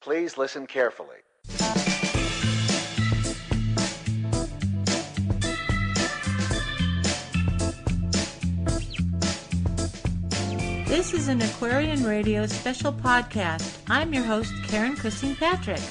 Please listen carefully. This is an Aquarian Radio special podcast. I'm your host, Karen Cushing-Patrick.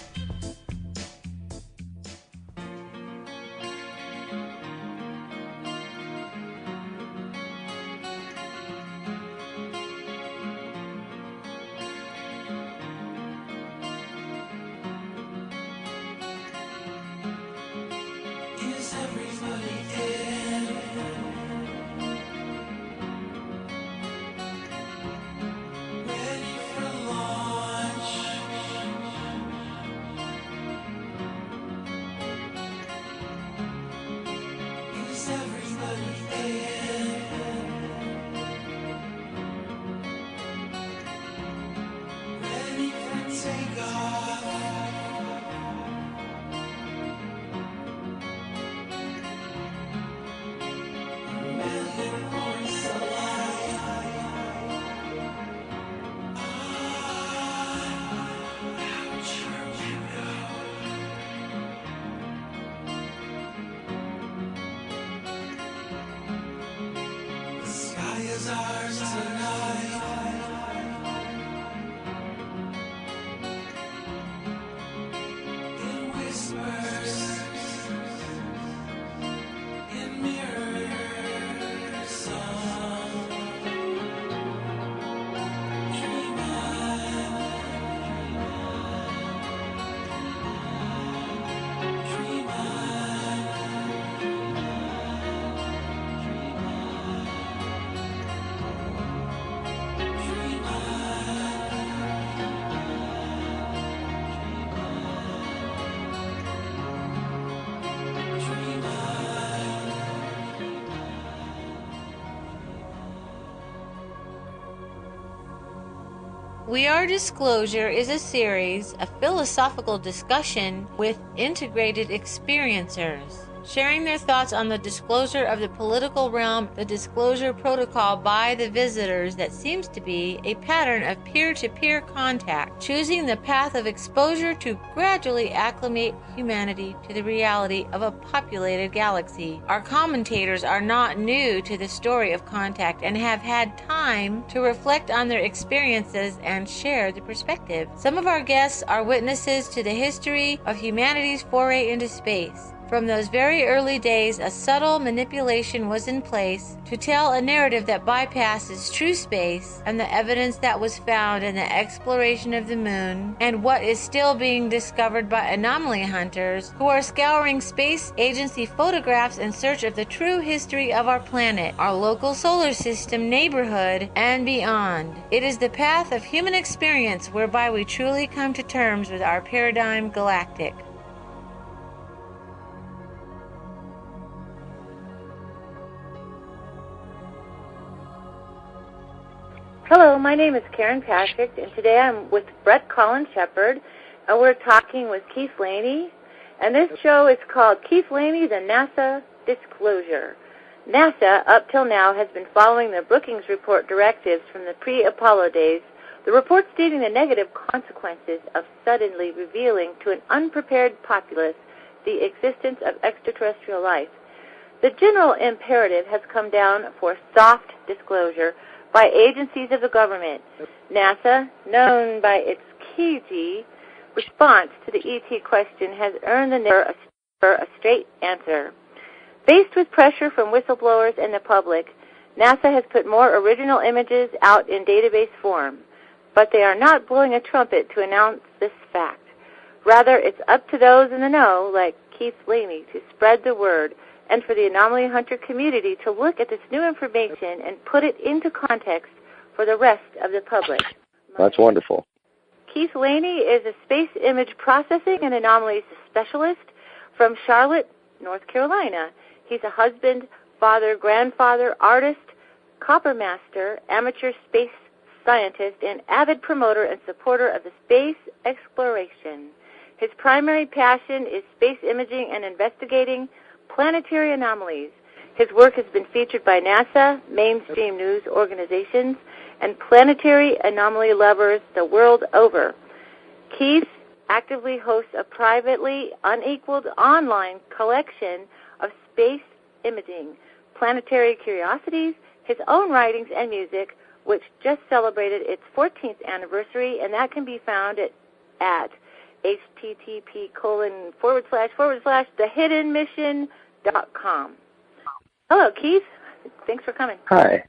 We Are Disclosure is a series of philosophical discussion with integrated experiencers, sharing their thoughts on the disclosure of the political realm, the disclosure protocol by the visitors that seems to be a pattern of peer-to-peer contact, choosing the path of exposure to gradually acclimate humanity to the reality of a populated galaxy. Our commentators are not new to the story of contact and have had time to reflect on their experiences and share the perspective. Some of our guests are witnesses to the history of humanity's foray into space. From those very early days, a subtle manipulation was in place to tell a narrative that bypasses true space and the evidence that was found in the exploration of the moon and what is still being discovered by anomaly hunters who are scouring space agency photographs in search of the true history of our planet, our local solar system, neighborhood, and beyond. It is the path of human experience whereby we truly come to terms with our paradigm galactic. Hello, my name is Karen Patrick, and today I'm with Brett Collins Shepard, and we're talking with Keith Laney. And this show is called Keith Laney, the NASA Disclosure. NASA, up till now, has been following the Brookings Report directives from the pre-Apollo days, the report stating the negative consequences of suddenly revealing to an unprepared populace the existence of extraterrestrial life. The general imperative has come down for soft disclosure by agencies of the government. NASA, known by its cagey response to the ET question, has earned the name for a straight answer. Faced with pressure from whistleblowers and the public, NASA has put more original images out in database form, but they are not blowing a trumpet to announce this fact. Rather, it's up to those in the know, like Keith Laney, to spread the word, and for the anomaly hunter community to look at this new information and put it into context for the rest of the public. That's wonderful. Keith Laney is a space image processing and anomalies specialist from Charlotte, North Carolina. He's a husband, father, grandfather, artist, copper master, amateur space scientist, and avid promoter and supporter of the space exploration. His primary passion is space imaging and investigating planetary anomalies. His work has been featured by NASA, mainstream news organizations, and planetary anomaly lovers the world over. Keith, actively hosts a privately unequaled online collection of space imaging, planetary curiosities, his own writings and music, which just celebrated its 14th anniversary, and that can be found at http://thehiddenmission.com. Hello, Keith. Thanks for coming. Hi.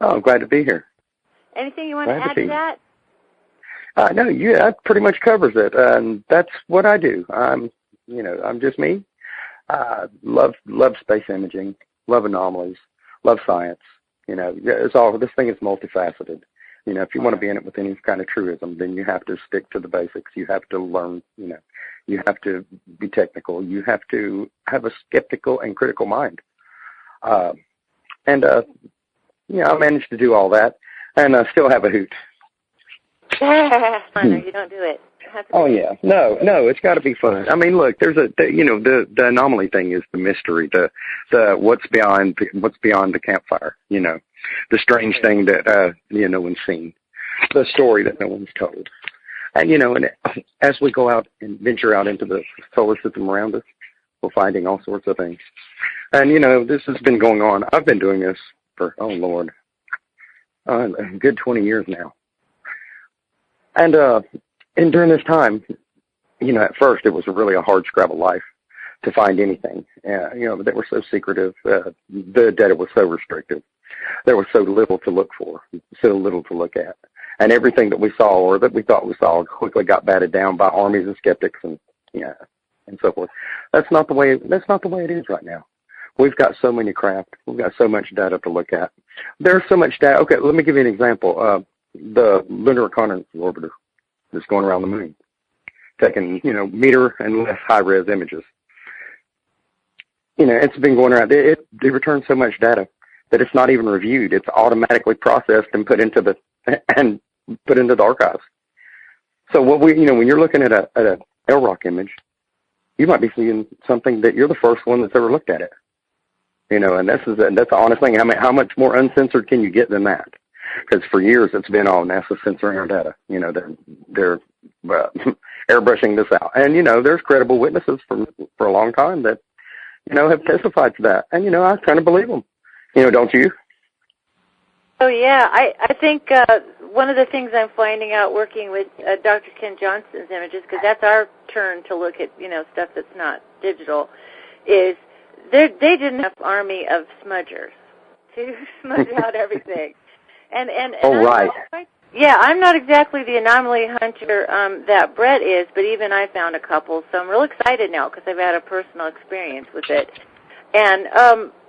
Oh, I'm glad to be here. Anything you want to add to that? No, that pretty much covers it. That's what I do. I'm just me. Love space imaging, love anomalies, love science. This thing is multifaceted. If you want to be in it with any kind of truism, then you have to stick to the basics. You have to learn, you have to be technical. You have to have a skeptical and critical mind. I managed to do all that, and I still have a hoot. Fun, or you don't do it. Oh yeah, no, it's got to be fun. I mean, look, there's the anomaly thing is the mystery, the what's beyond the campfire. The strange thing that no one's seen, the story that no one's told, and as we go out and venture out into the solar system around us, we're finding all sorts of things. And this has been going on. I've been doing this for a good 20 years now. And during this time, at first it was really a hard scrabble life to find anything. They were so secretive. The data was so restrictive. There was so little to look for, so little to look at. And everything that we saw or that we thought we saw quickly got batted down by armies of skeptics and so forth. That's not the way it is right now. We've got so many craft. We've got so much data to look at. There's so much data. Okay, let me give you an example. The Lunar Reconnaissance Orbiter that's going around the moon, taking, meter and less high-res images. It's been going around. It returns so much data that it's not even reviewed. It's automatically processed and put into the archives. So what when you're looking at a LROC image, you might be seeing something that you're the first one that's ever looked at it. And that's the honest thing. How much more uncensored can you get than that? Because for years it's been all NASA censoring our data. They're airbrushing this out. And, there's credible witnesses for a long time that, have testified to that. And, I kind of believe them. Don't you? Oh, yeah. I think one of the things I'm finding out working with Dr. Ken Johnston's images, because that's our turn to look at, stuff that's not digital, is they did enough army of smudgers to smudge out everything. And right. I'm not exactly the anomaly hunter that Brett is, but even I found a couple, so I'm real excited now because I've had a personal experience with it. And,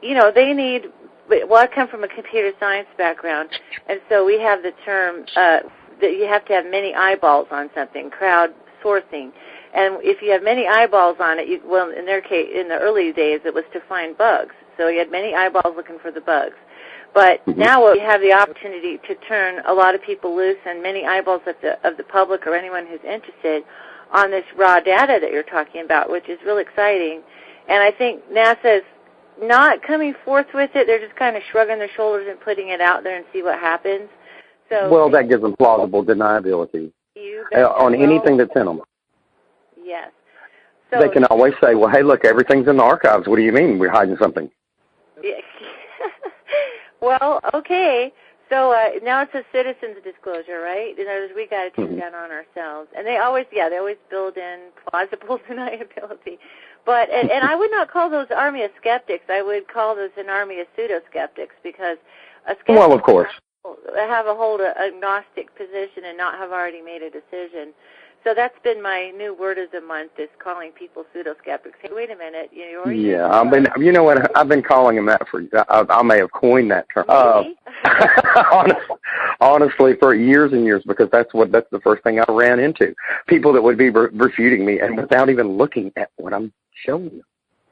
they need, I come from a computer science background, and so we have the term that you have to have many eyeballs on something, crowdsourcing. And if you have many eyeballs on it, in their case, in the early days, it was to find bugs. So you had many eyeballs looking for the bugs. But now we have the opportunity to turn a lot of people loose and many eyeballs of the public or anyone who's interested on this raw data that you're talking about, which is really exciting. And I think NASA's not coming forth with it. They're just kind of shrugging their shoulders and putting it out there and see what happens. So that gives them plausible deniability on anything that's in them. Yes. So they can always say, well, hey, look, everything's in the archives. What do you mean we're hiding something? Yeah. Well, okay. So now it's a citizen's disclosure, right? In other words, we got to take that on ourselves. And they always build in plausible deniability. But and I would not call those army of skeptics. I would call those an army of pseudo-skeptics because a skeptic of course, have a hold an agnostic position and not have already made a decision. So that's been my new word of the month, is calling people pseudo-skeptics. Hey, wait a minute. I've been calling them that for, I may have coined that term. Really? Honestly, for years and years, because that's the first thing I ran into. People that would be refuting me, and without even looking at what I'm showing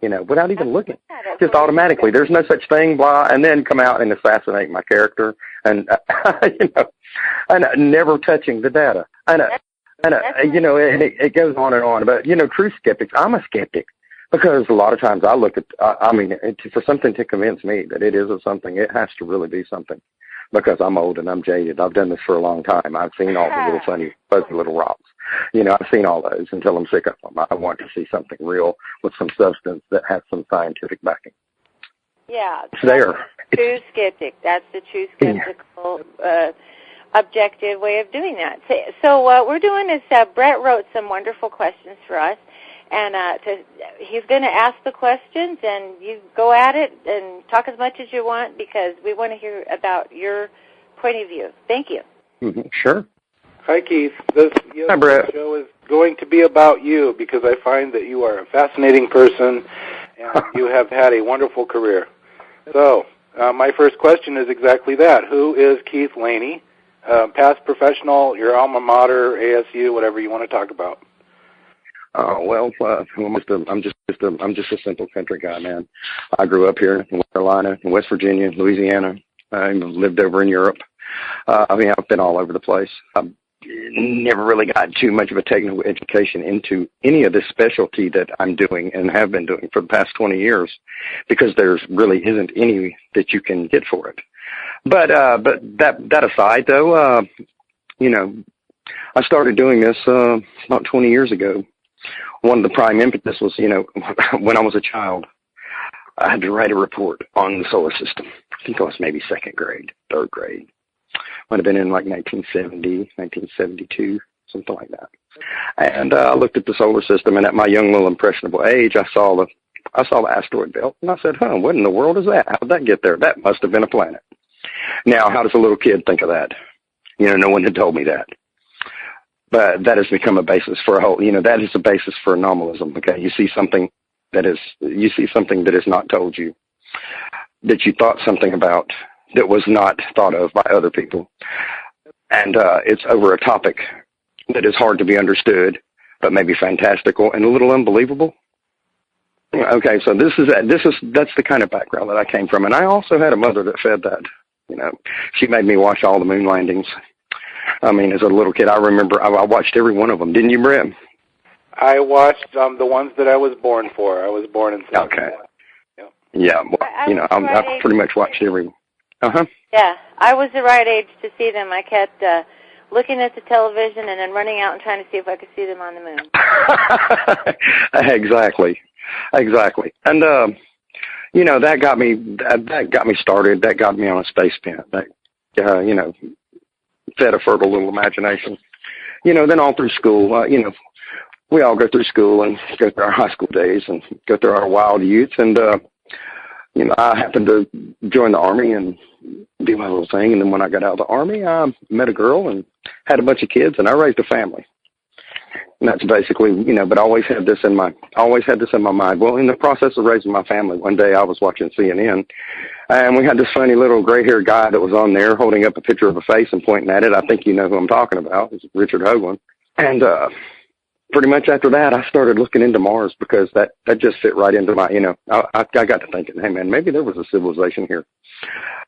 them, without even looking. Just automatically. There's no such thing, blah, and then come out and assassinate my character, and, and never touching the data. And it goes on and on. But, true skeptics, I'm a skeptic because a lot of times I look at, for something to convince me that it is something, it has to really be something. because I'm old and I'm jaded. I've done this for a long time. I've seen all the little funny, fuzzy little rocks. I've seen all those until I'm sick of them. I want to see something real with some substance that has some scientific backing. Yeah. It's there. True skeptic. That's the true skeptical objective way of doing that. So what we're doing is Brett wrote some wonderful questions for us. And he's going to ask the questions, and you go at it and talk as much as you want because we want to hear about your point of view. Thank you. Mm-hmm. Sure. Hi, Keith. This show is going to be about you because I find that you are a fascinating person and you have had a wonderful career. So my first question is exactly that. Who is Keith Laney? Past professional, your alma mater, ASU, whatever you want to talk about. Well, I'm just a simple country guy, man. I grew up here in North Carolina, in West Virginia, Louisiana. I lived over in Europe. I've been all over the place. I've never really got too much of a technical education into any of this specialty that I'm doing and have been doing for the past 20 years because there's really isn't any that you can get for it. But that aside, though, I started doing this about 20 years ago. One of the prime impetus was, when I was a child, I had to write a report on the solar system. I think I was maybe second grade, third grade. Might have been in like 1970, 1972, something like that. And I looked at the solar system, and at my young little impressionable age, I saw the asteroid belt, and I said, what in the world is that? How did that get there? That must have been a planet. Now, how does a little kid think of that? No one had told me that. But that has become a basis for that is a basis for anomalism. Okay, you see something that is not told you, that you thought something about that was not thought of by other people, and it's over a topic that is hard to be understood, but maybe fantastical and a little unbelievable. Okay, so that's the kind of background that I came from, and I also had a mother that fed that. She made me watch all the moon landings. As a little kid, I remember I watched every one of them. Didn't you, Brett? I watched the ones that I was born for. I was born in 71. Okay. Yeah. Well, I pretty much watched every one. Uh-huh. Yeah, I was the right age to see them. I kept looking at the television and then running out and trying to see if I could see them on the moon. Exactly. And that got me started. That got me on a space bent. That fed a fertile little imagination. Then all through school, we all go through school and go through our high school days and go through our wild youth. And, I happened to join the Army and do my little thing. And then when I got out of the Army, I met a girl and had a bunch of kids, and I raised a family. And that's basically, but I always had this in my mind. Well, in the process of raising my family, one day I was watching CNN, and we had this funny little gray-haired guy that was on there holding up a picture of a face and pointing at it. I think you know who I'm talking about. It's Richard Hoagland. And pretty much after that, I started looking into Mars because that just fit right into my, I got to thinking, hey, man, maybe there was a civilization here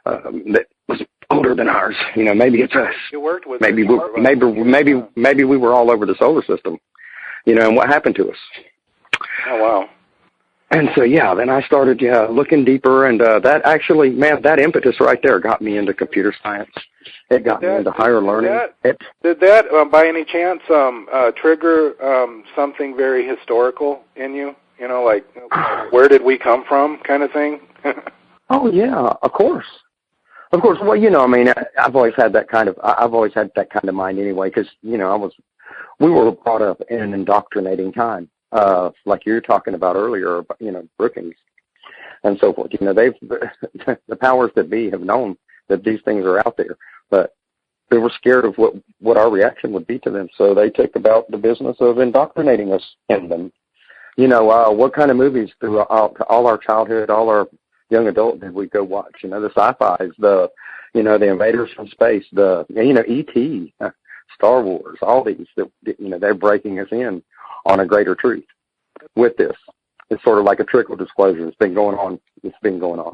that was older than ours. Maybe it's us. You worked with maybe we were all over the solar system, and what happened to us. Oh, wow. And so, then I started looking deeper, and that actually, man, that impetus right there got me into computer science. It got me into higher learning. Did that, by any chance, trigger something very historical in you? Like, where did we come from kind of thing? Oh, yeah, of course. Of course. Well, I've always had that kind of mind anyway, because, we were brought up in an indoctrinating time. Like you were talking about earlier, Brookings and so forth. The powers that be have known that these things are out there, but they were scared of what our reaction would be to them. So they took about the business of indoctrinating us in them. What kind of movies throughout all our childhood, all our young adult did we go watch? The sci-fis, the invaders from space, the E.T., Star Wars, all these that they're breaking us in on a greater truth with this. It's sort of like a trickle disclosure. It's been going on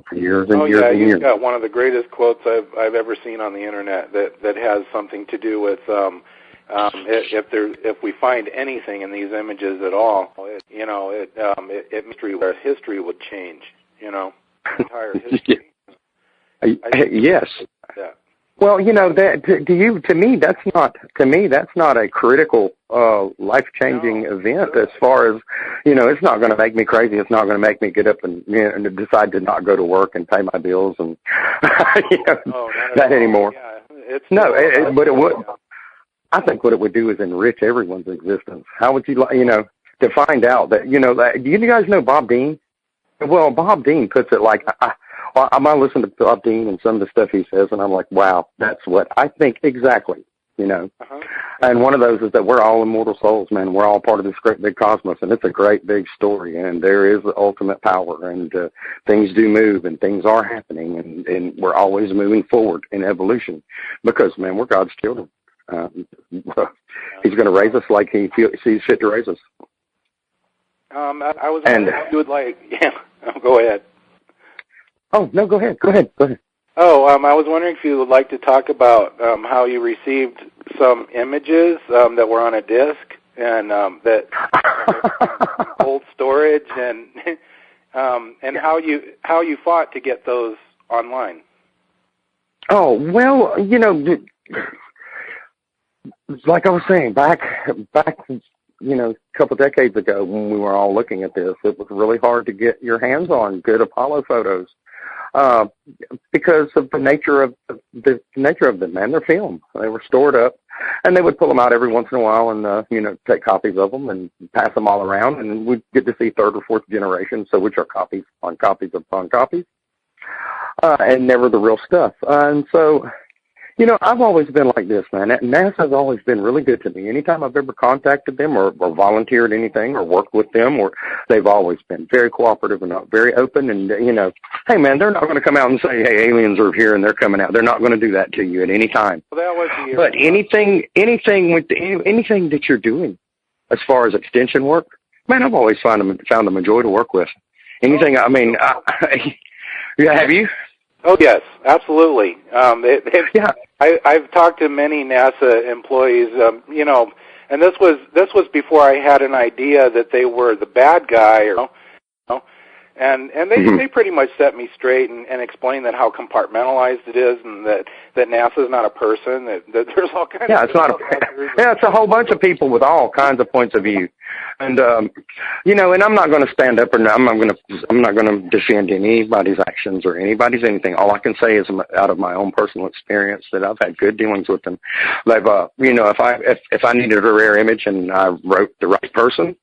for years and years and years. You've got one of the greatest quotes I've ever seen on the internet that has something to do with if we find anything in these images at all, history would change. Entire history. Yes. Yeah. Well, that to me that's not a critical life-changing event as far as, it's not going to make me crazy. It's not going to make me get up and decide to not go to work and pay my bills and that anymore. Yeah, but it would. I think what it would do is enrich everyone's existence. How would you like, to find out that, do you guys know Bob Dean? Well, Bob Dean puts it like, I might listen to Bob Dean and some of the stuff he says, and I'm like, wow, that's what I think exactly, And one of those is that we're all immortal souls, man. We're all part of this great big cosmos, and it's a great big story, and there is the ultimate power, and things do move, and things are happening, and we're always moving forward in evolution because, man, we're God's children. He's going to raise us like he sees fit to raise us. I was wondering if you would like, go ahead. Oh, no, go ahead. Oh, I was wondering if you would like to talk about how you received some images that were on a disc and that cold storage and how you fought to get those online. Oh, well, like I was saying, back a couple decades ago when we were all looking at this, it was really hard to get your hands on good Apollo photos. Because of the nature of them and their film. They were stored up, and they would pull them out every once in a while and, take copies of them and pass them all around, and we'd get to see third or fourth generation, so which are copies upon copies upon copies, and never the real stuff. And so, I've always been like this, man. NASA's always been really good to me. Anytime I've ever contacted them or volunteered anything or worked with them, or they've always been very cooperative and very open. And, hey, man, they're not going to come out and say, hey, aliens are here and they're coming out. They're not going to do that to you at any time. Well, that was but anything that you're doing as far as extension work, man, I've always found them a joy to work with. Anything, have you? Oh, yes, absolutely. I've talked to many NASA employees, and this was before I had an idea that they were the bad guy, and they pretty much set me straight and explained that how compartmentalized it is, and that NASA is not a person, that there's all kinds of it's a whole bunch of people with all kinds of points of view. And and I'm not going to stand up and I'm not going to defend anybody's actions or anybody's anything. All I can say is out of my own personal experience that I've had good dealings with them. They've if I needed a rare image and I wrote the right person,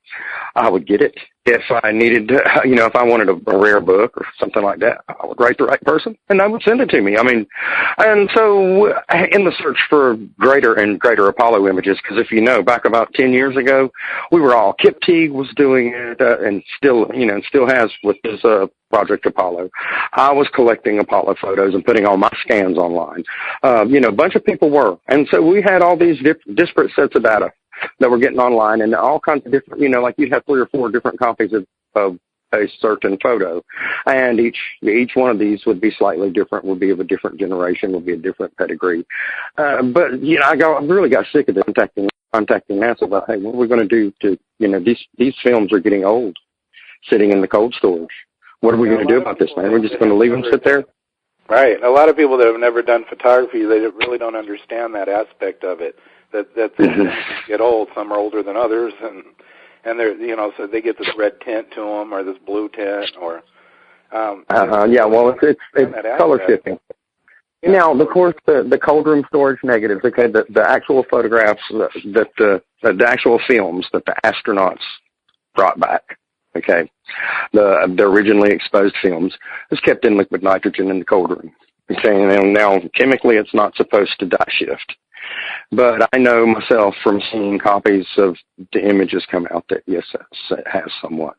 I would get it. If I needed if I wanted a rare book or something like that, I would write the right person and I would send it to me. And so in the search for greater and greater Apollo images, because if back about 10 years ago, we were all, Kip Teague was doing it, and still has with his Project Apollo. I was collecting Apollo photos and putting all my scans online. A bunch of people were. And so we had all these disparate sets of data that were getting online and all kinds of different, like you'd have 3 or 4 different copies of a certain photo, and each one of these would be slightly different, would be of a different generation, would be a different pedigree. But I really got sick of contacting NASA about, hey, what are we going to do to these films are getting old, sitting in the cold storage. What are we going to do about this, man? We're just going to leave them sit there? Right. A lot of people that have never done photography, they really don't understand that aspect of it. That things get old. Some are older than others, and they're so they get this red tint to them or this blue tint or. Well, it's color shifting. Yeah. Now, of course, the cold room storage negatives. Okay, the actual photographs that the actual films that the astronauts brought back. Okay, the originally exposed films is kept in liquid nitrogen in the cold room. Okay, and now chemically it's not supposed to die shift. But I know myself from seeing copies of the images come out that, yes, it has somewhat.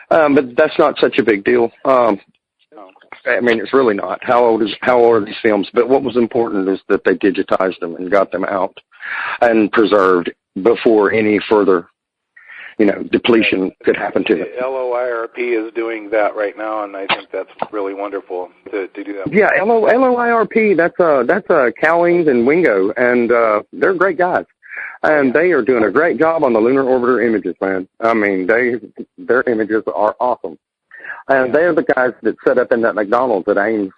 But that's not such a big deal. It's really not. How old are these films? But what was important is that they digitized them and got them out and preserved before any further, depletion could happen to them. LOIRP is doing that right now, and I think that's really wonderful to do that. Yeah, LOIRP, that's Cowings and Wingo, and they're great guys. And they are doing a great job on the lunar orbiter images, man. Their images are awesome. And they're the guys that set up in that McDonald's at Ames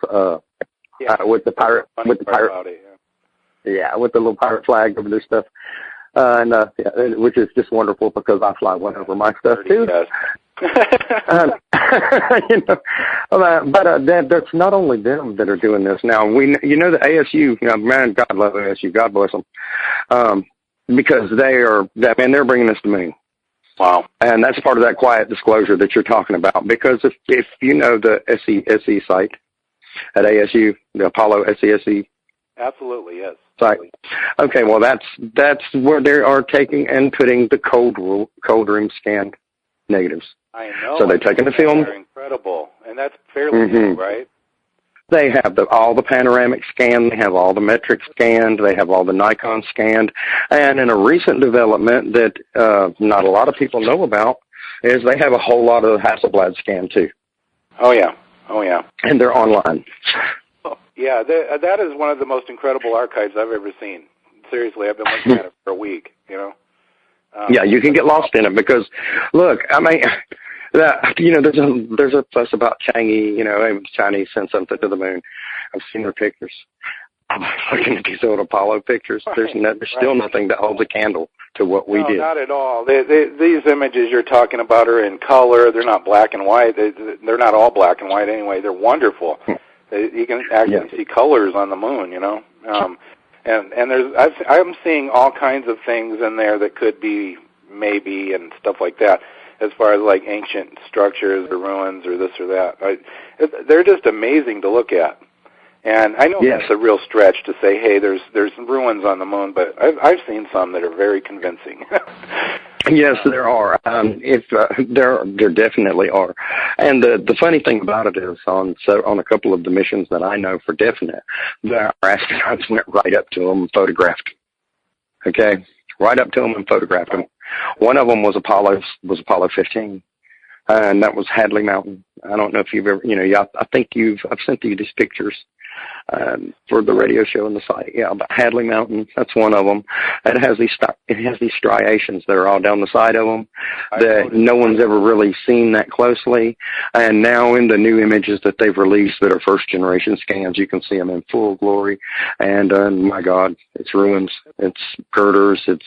with the pirate, with the little pirate flag over their stuff, which is just wonderful because I fly one over my stuff too. That's not only them that are doing this now. The ASU, man, God love ASU, God bless them, because they're bringing this to me. Wow. And that's part of that quiet disclosure that you're talking about. Because if you know the SE site at ASU, the Apollo SESE. Absolutely, yes. Site. Okay, well, that's where they are taking and putting the cold room scan negatives. I know. So they're taking the film. They're incredible. And that's fairly new, right? They have all the panoramic scan, they have all the metric scanned, they have all the Nikon scanned, and in a recent development that not a lot of people know about is they have a whole lot of Hasselblad scan too. Oh yeah. And they're online. Yeah, that is one of the most incredible archives I've ever seen. Seriously, I've been looking at it for a week. Yeah, you can get lost in it because, look, I mean. There's a fuss about Changi, Chinese sent something to the moon. I've seen their pictures. I'm looking at these old Apollo pictures. There's still nothing that holds a candle to what we did. No, not at all. These images you're talking about are in color. They're not black and white. They're not all black and white anyway. They're wonderful. You can actually see colors on the moon, And I'm seeing all kinds of things in there that could be maybe and stuff like that. As far as like ancient structures or ruins or this or that, they're just amazing to look at. And I know that's a real stretch to say, hey, there's ruins on the moon, but I've seen some that are very convincing. Yes, there are. There definitely are. And the funny thing about it is, on a couple of the missions that I know for definite, our astronauts went right up to them and photographed. Okay, right up to them and photographed them. One of them was Apollo 15, and that was Hadley Mountain. I don't know if you've ever, I think I've sent you these pictures for the radio show on the site. Yeah, but Hadley Mountain, that's one of them. It has these striations that are all down the side of them that no one's ever really seen that closely. And now in the new images that they've released that are first generation scans, you can see them in full glory. And my God, it's ruins, it's girders, it's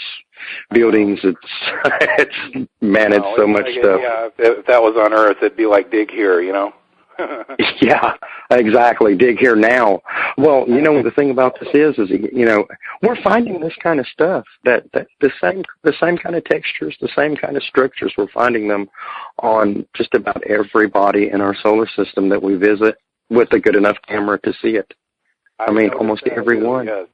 buildings, it's so much stuff. Yeah, if that was on Earth, it'd be like dig here, Yeah, exactly. Dig here now. Well, the thing about this is we're finding this kind of stuff that the same kind of textures, the same kind of structures. We're finding them on just about everybody in our solar system that we visit with a good enough camera to see it. I mean, almost everyone. Yes.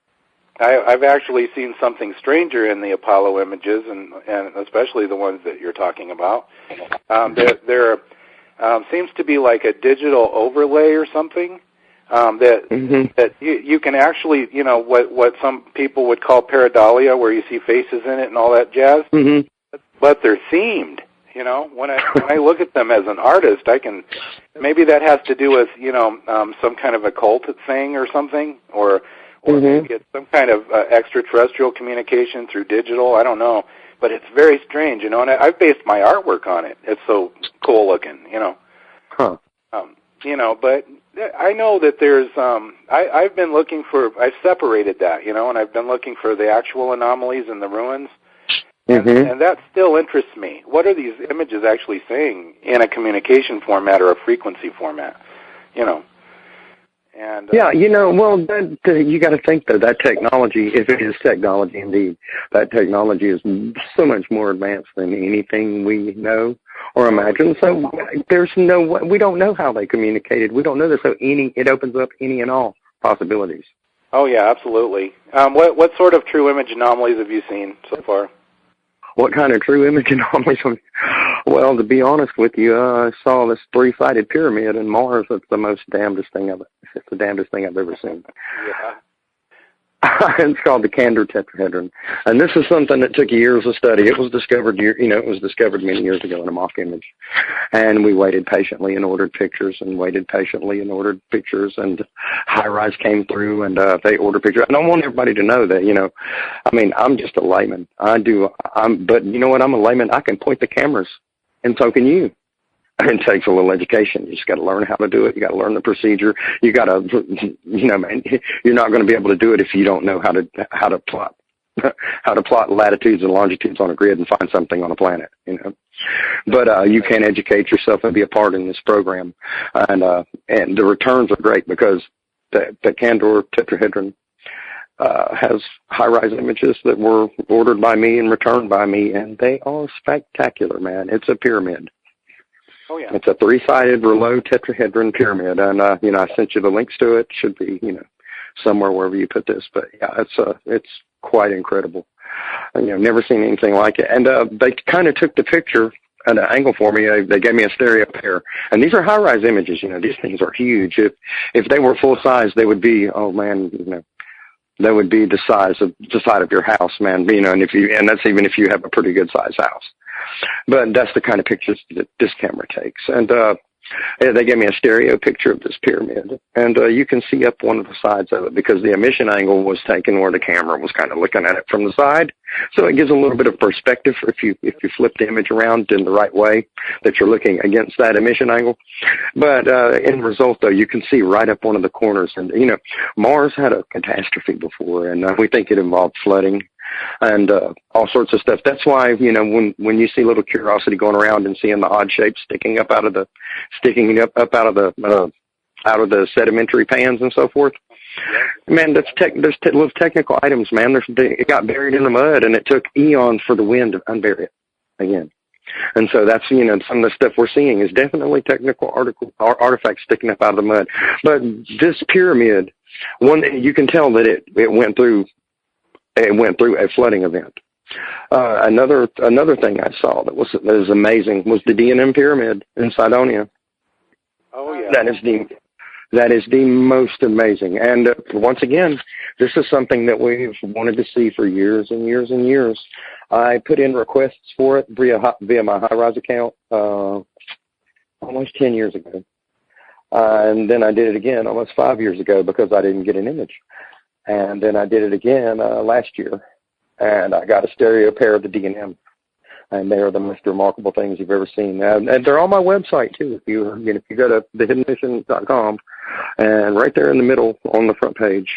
I've actually seen something stranger in the Apollo images, and especially the ones that you're talking about. There seems to be like a digital overlay or something that you can actually, what some people would call pareidolia, where you see faces in it and all that jazz. Mm-hmm. But they're themed. When I look at them as an artist, I can maybe that has to do with some kind of occult thing or something, or maybe it's some kind of extraterrestrial communication through digital. I don't know, but it's very strange, and I've based my artwork on it. It's so cool looking, Huh. But I know that there's. I've been looking for. I've separated that, and I've been looking for the actual anomalies in the ruins, and that still interests me. What are these images actually saying in a communication format or a frequency format? And, well, you got to think that technology, if it is technology indeed, that technology is so much more advanced than anything we know or imagine. So there's no way, we don't know how they communicated. We don't know this. So it opens up any and all possibilities. Oh yeah, absolutely. What sort of true image anomalies have you seen so far? What kind of true image anomalies? Well, to be honest with you, I saw this 3-sided pyramid in Mars. It's the damnedest thing I've ever seen. Yeah. It's called the Candor tetrahedron, and this is something that took years of study. It was discovered, many years ago in a mock image, and we waited patiently and ordered pictures, and High Rise came through, and they ordered pictures. And I want everybody to know that, I'm just a layman. But you know what? I'm a layman. I can point the cameras, and so can you. It takes a little education. You just got to learn how to do it. You got to learn the procedure. You got to, man, you're not going to be able to do it if you don't know how to plot latitudes and longitudes on a grid and find something on a planet, But you can educate yourself and be a part in this program, and the returns are great because the Candor tetrahedron has high-rise images that were ordered by me and returned by me, and they are spectacular, man. It's a pyramid. Oh, yeah. It's a 3-sided Rouleau tetrahedron pyramid, and I sent you the links to it. Should be, somewhere wherever you put this. But yeah, it's quite incredible. Never seen anything like it. And they kind of took the picture at an angle for me. They gave me a stereo pair, and these are high-rise images. These things are huge. If they were full size, they would be, oh man, they would be the side of your house, man. And that's even if you have a pretty good size house. But that's the kind of pictures that this camera takes. And they gave me a stereo picture of this pyramid, and you can see up one of the sides of it because the emission angle was taken where the camera was kind of looking at it from the side. So it gives a little bit of perspective if you flip the image around in the right way that you're looking against that emission angle. But in result, though, you can see right up one of the corners. And, Mars had a catastrophe before, and we think it involved flooding and all sorts of stuff. That's why, when you see little Curiosity going around and seeing the odd shapes sticking up out of the sedimentary pans and so forth, man, there's little technical items, man. It got buried in the mud, and it took eons for the wind to unbury it again. And so that's, some of the stuff we're seeing is definitely technical artifacts sticking up out of the mud. But this pyramid, you can tell that it went through a flooding event. Another thing I saw that was amazing was the D&M pyramid in Cydonia. Oh yeah, that is the most amazing. And once again, this is something that we've wanted to see for years and years and years. I put in requests for it via my High-Rise account almost 10 years ago, and then I did it again almost 5 years ago because I didn't get an image. And then I did it again last year, and I got a stereo pair of the D&M, and they are the most remarkable things you've ever seen. And they're on my website too. If you go to thehiddenmission.com, and right there in the middle on the front page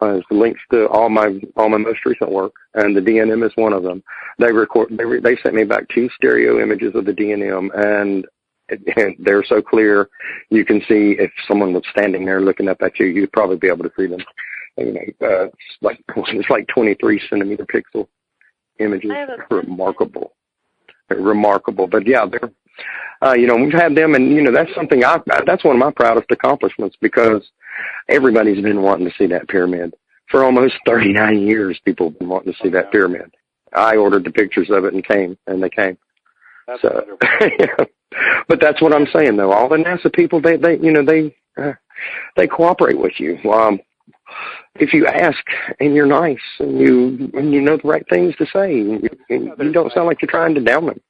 is the links to all my most recent work, and the D&M is one of them. They sent me back 2 stereo images of the D&M, and they're so clear you can see if someone was standing there looking up at you, you'd probably be able to see them. It's like 23 centimeter pixel images. Remarkable. But yeah, they're, we've had them, and that's something that's one of my proudest accomplishments because everybody's been wanting to see that pyramid for almost 39 years. People have been wanting to see that pyramid. I ordered the pictures of it and they came. That's so, yeah. But that's what I'm saying though. All the NASA people, they cooperate with you. If you ask and you're nice and you know the right things to say, you don't sound like you're trying to down them.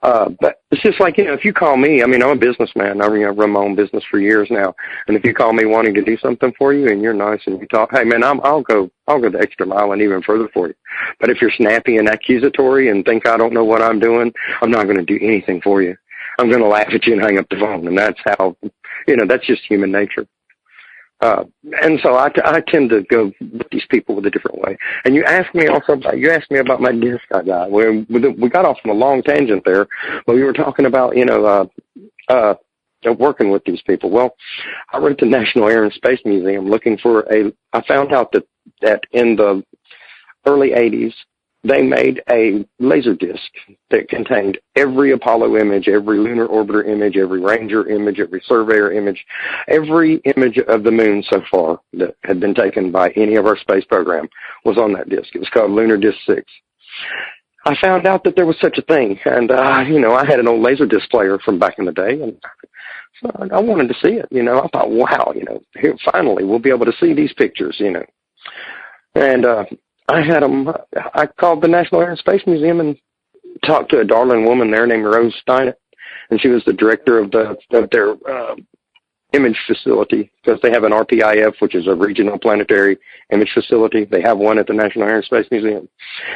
But it's just like, if you call me, I'm a businessman. I run my own business for years now. And if you call me wanting to do something for you and you're nice and you talk, hey man, I'll go the extra mile and even further for you. But if you're snappy and accusatory and think I don't know what I'm doing, I'm not going to do anything for you. I'm going to laugh at you and hang up the phone. And that's how, that's just human nature. And so I tend to go with these people with a different way. And you asked me about my disc I got. We got off on a long tangent there, but we were talking about, working with these people. Well, I went to the National Air and Space Museum looking for I found out that in the early 80s, they made a laser disc that contained every Apollo image, every lunar orbiter image, every Ranger image, every surveyor image, every image of the moon so far that had been taken by any of our space program was on that disc. It was called Lunar Disc 6. I found out that there was such a thing, and, I had an old laser disc player from back in the day, and so I wanted to see it, I thought, wow, here, finally we'll be able to see these pictures, and, I called the National Air and Space Museum and talked to a darling woman there named Rose Stein, and she was the director of their image facility, because they have an RPIF, which is a regional planetary image facility. They have one at the National Air and Space Museum.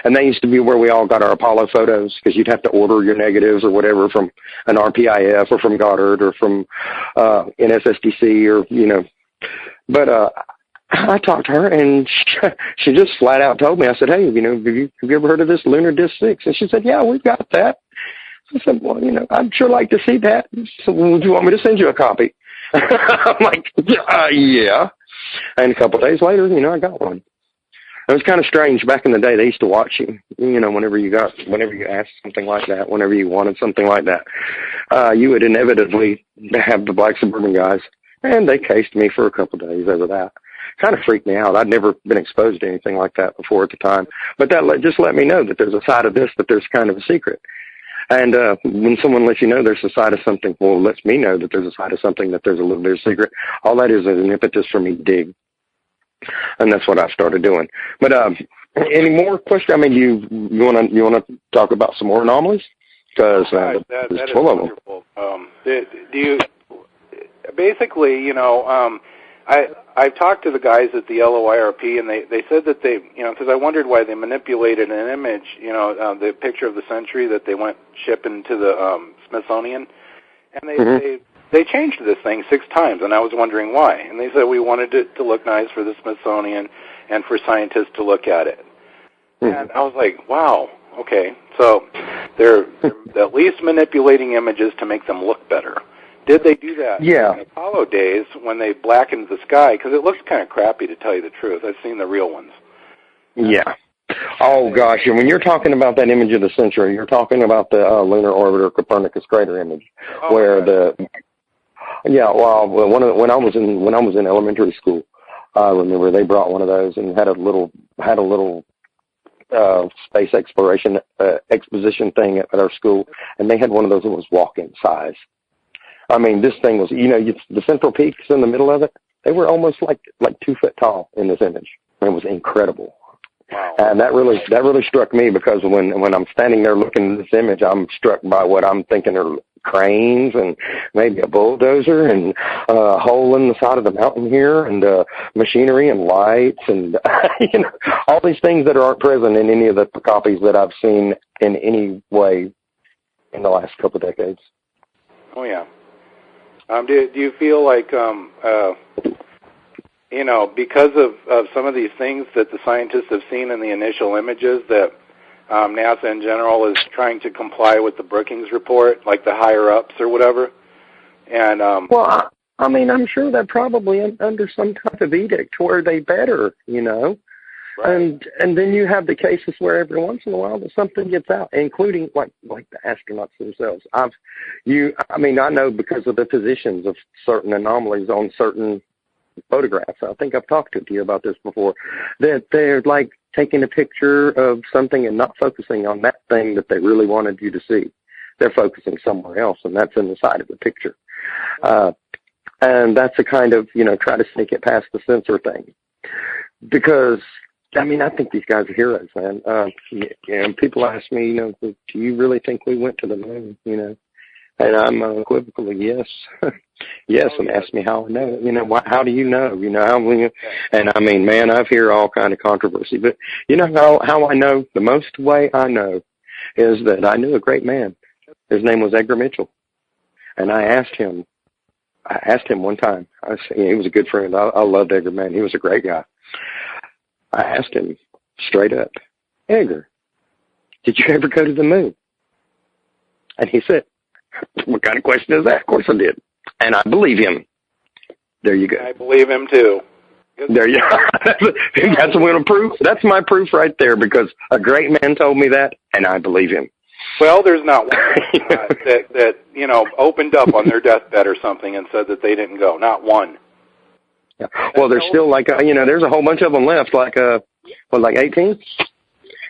And that used to be where we all got our Apollo photos, because you'd have to order your negatives or whatever from an RPIF or from Goddard or from NSSDC or, But I talked to her, and she just flat out told me, I said, hey, have you ever heard of this Lunar Disc 6? And she said, yeah, we've got that. I said, well, I'd sure like to see that. So, well, would you want me to send you a copy? I'm like, yeah. And a couple of days later, I got one. It was kind of strange. Back in the day, they used to watch you, whenever you asked something like that, whenever you wanted something like that, you would inevitably have the black suburban guys, and they cased me for a couple of days over that. Kind of freaked me out. I'd never been exposed to anything like that before at the time. But that just let me know that there's a side of this, that there's kind of a secret. And when someone lets you know there's a side of something, well, lets me know that there's a side of something, that there's a little bit of secret, all that is an impetus for me to dig. And that's what I started doing. But any more questions? I mean, you want to talk about some more anomalies? Because there's 12 of them. Do you basically, I've talked to the guys at the LOIRP, and they said that they, because I wondered why they manipulated an image, the picture of the century that they went shipping to the Smithsonian, and they changed this thing 6 times, and I was wondering why. And they said we wanted it to look nice for the Smithsonian and for scientists to look at it. And I was like, wow, okay, so they're at least manipulating images to make them look better. Did they do that in the Apollo days when they blackened the sky? Because it looks kind of crappy, to tell you the truth. I've seen the real ones. Yeah. Oh, gosh. And when you're talking about that image of the century, you're talking about the lunar orbiter Copernicus crater image, where when I was in elementary school, I remember they brought one of those and had a little space exploration exposition thing at our school, and they had one of those that was walk-in size. I mean, this thing was, the central peaks in the middle of it, they were almost like 2 foot tall in this image. It was incredible. Wow. And that really struck me, because when I'm standing there looking at this image, I'm struck by what I'm thinking are cranes and maybe a bulldozer and a hole in the side of the mountain here and machinery and lights and all these things that aren't present in any of the copies that I've seen in any way in the last couple of decades. Oh, yeah. Do you feel like, because of some of these things that the scientists have seen in the initial images, that NASA in general is trying to comply with the Brookings Report, like the higher-ups or whatever? And well, I mean, I'm sure they're probably under some type of edict where they better, Right. And then you have the cases where every once in a while that something gets out, including like the astronauts themselves. I know because of the positions of certain anomalies on certain photographs. I think I've talked to you about this before, that they're like taking a picture of something and not focusing on that thing that they really wanted you to see. They're focusing somewhere else, and that's in the side of the picture. And that's a kind of, try to sneak it past the censor thing. Because I think these guys are heroes, man. And people ask me, do you really think we went to the moon? And I'm unequivocally yes, yes. And ask me how I know. How do you know? And I mean, man, I've heard all kind of controversy. But how I know? The most way I know is that I knew a great man. His name was Edgar Mitchell, and I asked him one time. He was a good friend. I loved Edgar, man. He was a great guy. I asked him straight up, Edgar, did you ever go to the moon? And he said, what kind of question is that? Of course I did. And I believe him. There you go. I believe him too. There you go. That's one proof. That's my proof right there, because a great man told me that, and I believe him. Well, there's not one that opened up on their deathbed or something and said that they didn't go. Not one. Yeah. Well, there's still there's a whole bunch of them left, like 18?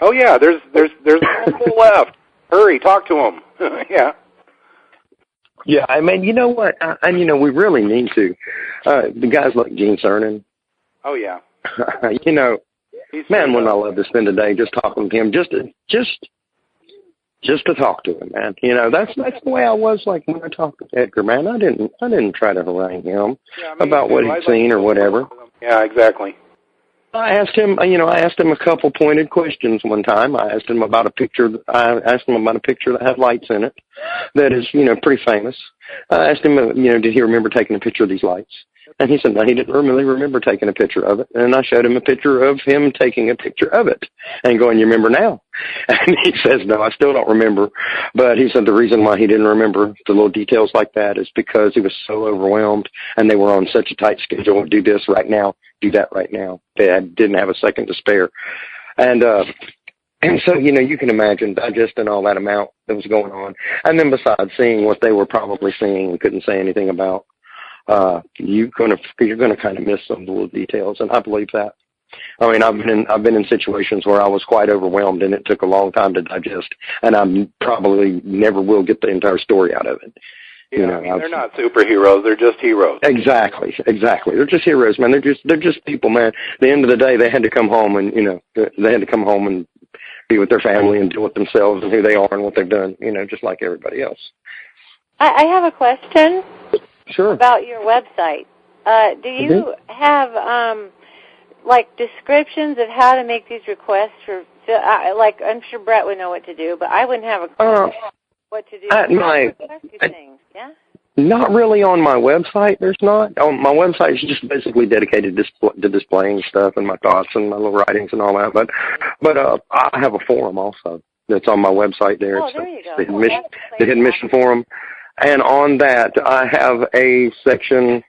Oh yeah, there's multiple left. Hurry, talk to them. Yeah. Yeah, I mean, you know what? We really need to. The guys like Gene Cernan. Oh yeah. Man, wouldn't I love to spend a day just talking to him, just just to talk to him, man. You know, that's the way I was like when I talked to Edgar, man. I didn't try to harangue him about what he'd seen or whatever. Yeah, exactly. I asked him a couple pointed questions one time. I asked him about a picture that had lights in it that is, you know, pretty famous. I asked him, you know, did he remember taking a picture of these lights? And he said, no, he didn't really remember taking a picture of it. And I showed him a picture of him taking a picture of it and going, you remember now? And he says, no, I still don't remember. But he said the reason why he didn't remember the little details like that is because he was so overwhelmed and they were on such a tight schedule. Do this right now, do that right now. They didn't have a second to spare. And so, you know, you can imagine digesting all that amount that was going on. And then besides seeing what they were probably seeing and couldn't say anything about, you're gonna kind of miss some of the little details, and I believe that. I mean, I've been in situations where I was quite overwhelmed, and it took a long time to digest, and I probably never will get the entire story out of it. Yeah, you know, I mean, they're not superheroes; they're just heroes. Exactly. They're just heroes, man. They're just people, man. At the end of the day, they had to come home, and you know, they had to come home and be with their family and deal with themselves and who they are and what they've done. You know, just like everybody else. I have a question. Sure. About your website. Do you have, like, descriptions of how to make these requests for, like, I'm sure Brett would know what to do, but I wouldn't have a clue what to do. Yeah? Not really on my website. There's not. My website is just basically dedicated to displaying stuff and my thoughts and my little writings and all that. But I have a forum also that's on my website there. Oh, there you go. The Hidden Mission Forum. And on that, I have a section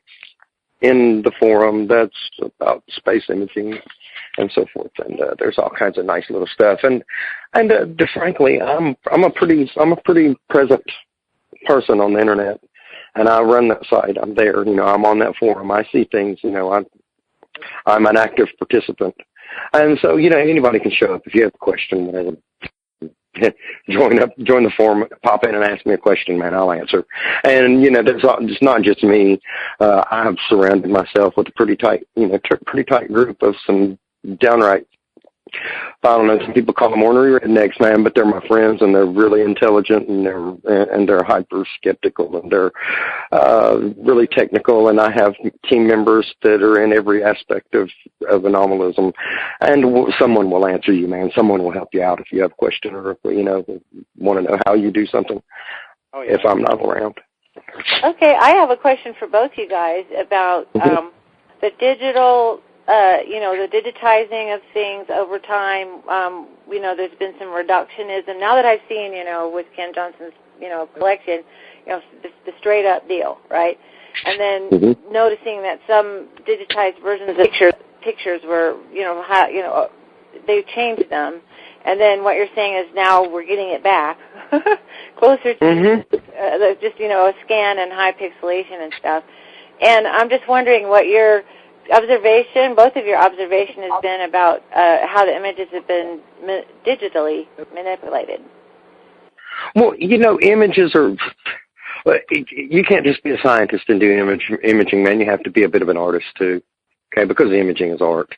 in the forum that's about space imaging and so forth. And there's all kinds of nice little stuff. And frankly, I'm a pretty present person on the internet. And I run that site. I'm there. You know, I'm on that forum. I see things. You know, I'm an active participant. And so, you know, anybody can show up if you have a question, whatever. Join the forum, pop in and ask me a question, man, I'll answer. And, you know, it's not just me. I have surrounded myself with a pretty tight group of some downright, I don't know, some people call them ornery rednecks, man, but they're my friends and they're really intelligent and they're hyper skeptical and they're really technical. And I have team members that are in every aspect of anomalism, and someone will answer you, man. Someone will help you out if you have a question or if you know want to know how you do something. Oh, yeah. If I'm not around. Okay, I have a question for both you guys about the digital. You know, the digitizing of things over time, you know, there's been some reductionism. Now that I've seen, you know, with Ken Johnson's, you know, collection, you know, the straight-up deal, right? And then noticing that some digitized versions of pictures were, you know, they changed them. And then what you're saying is now we're getting it back closer to just, you know, a scan and high pixelation and stuff. And I'm just wondering what your both of your observation has been about how the images have been digitally manipulated. Well, you know, images are, you can't just be a scientist and do imaging, man. You have to be a bit of an artist too, okay, because imaging is art.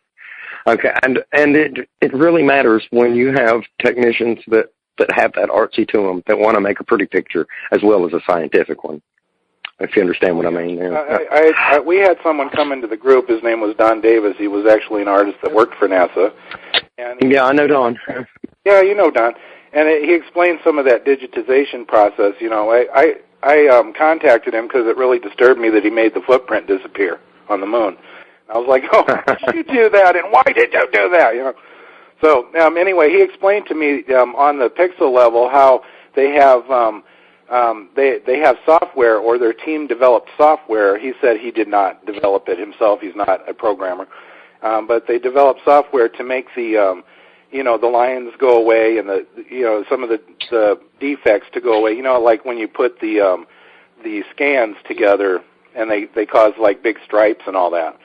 Okay, and it really matters when you have technicians that have that artsy to them, that want to make a pretty picture as well as a scientific one. If you understand what I mean. Yeah. We had someone come into the group. His name was Don Davis. He was actually an artist that worked for NASA. And yeah, I know Don. Yeah, you know Don. And he explained some of that digitization process. You know, I contacted him because it really disturbed me that he made the footprint disappear on the moon. I was like, oh, why did you do that? And why did you do that? You know. So anyway, he explained to me on the pixel level how they have they have software, or their team developed software. He said he did not develop it himself. He's not a programmer, but they developed software to make the you know, the lines go away and the, you know, some of the defects to go away. You know, like when you put the scans together and they cause like big stripes and all that.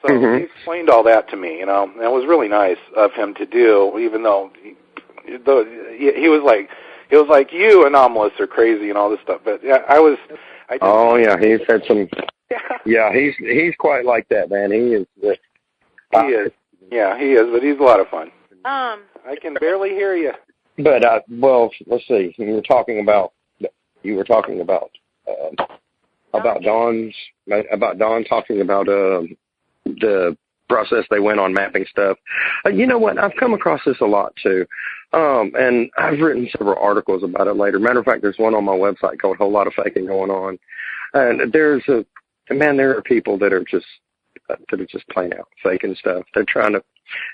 So he explained all that to me, you know, and it was really nice of him to do, even though he was like, you anomalists are crazy and all this stuff. But yeah, he's had some. Yeah, he's quite like that, man. He is. He is. Yeah, he is. But he's a lot of fun. I can barely hear you. But well, let's see. You were talking about Dawn talking about the process they went on mapping stuff. You know what? I've come across this a lot too, and I've written several articles about it later. Matter of fact, there's one on my website called "Whole Lot of Faking Going On," and there are people that are just plain out faking stuff. They're trying to.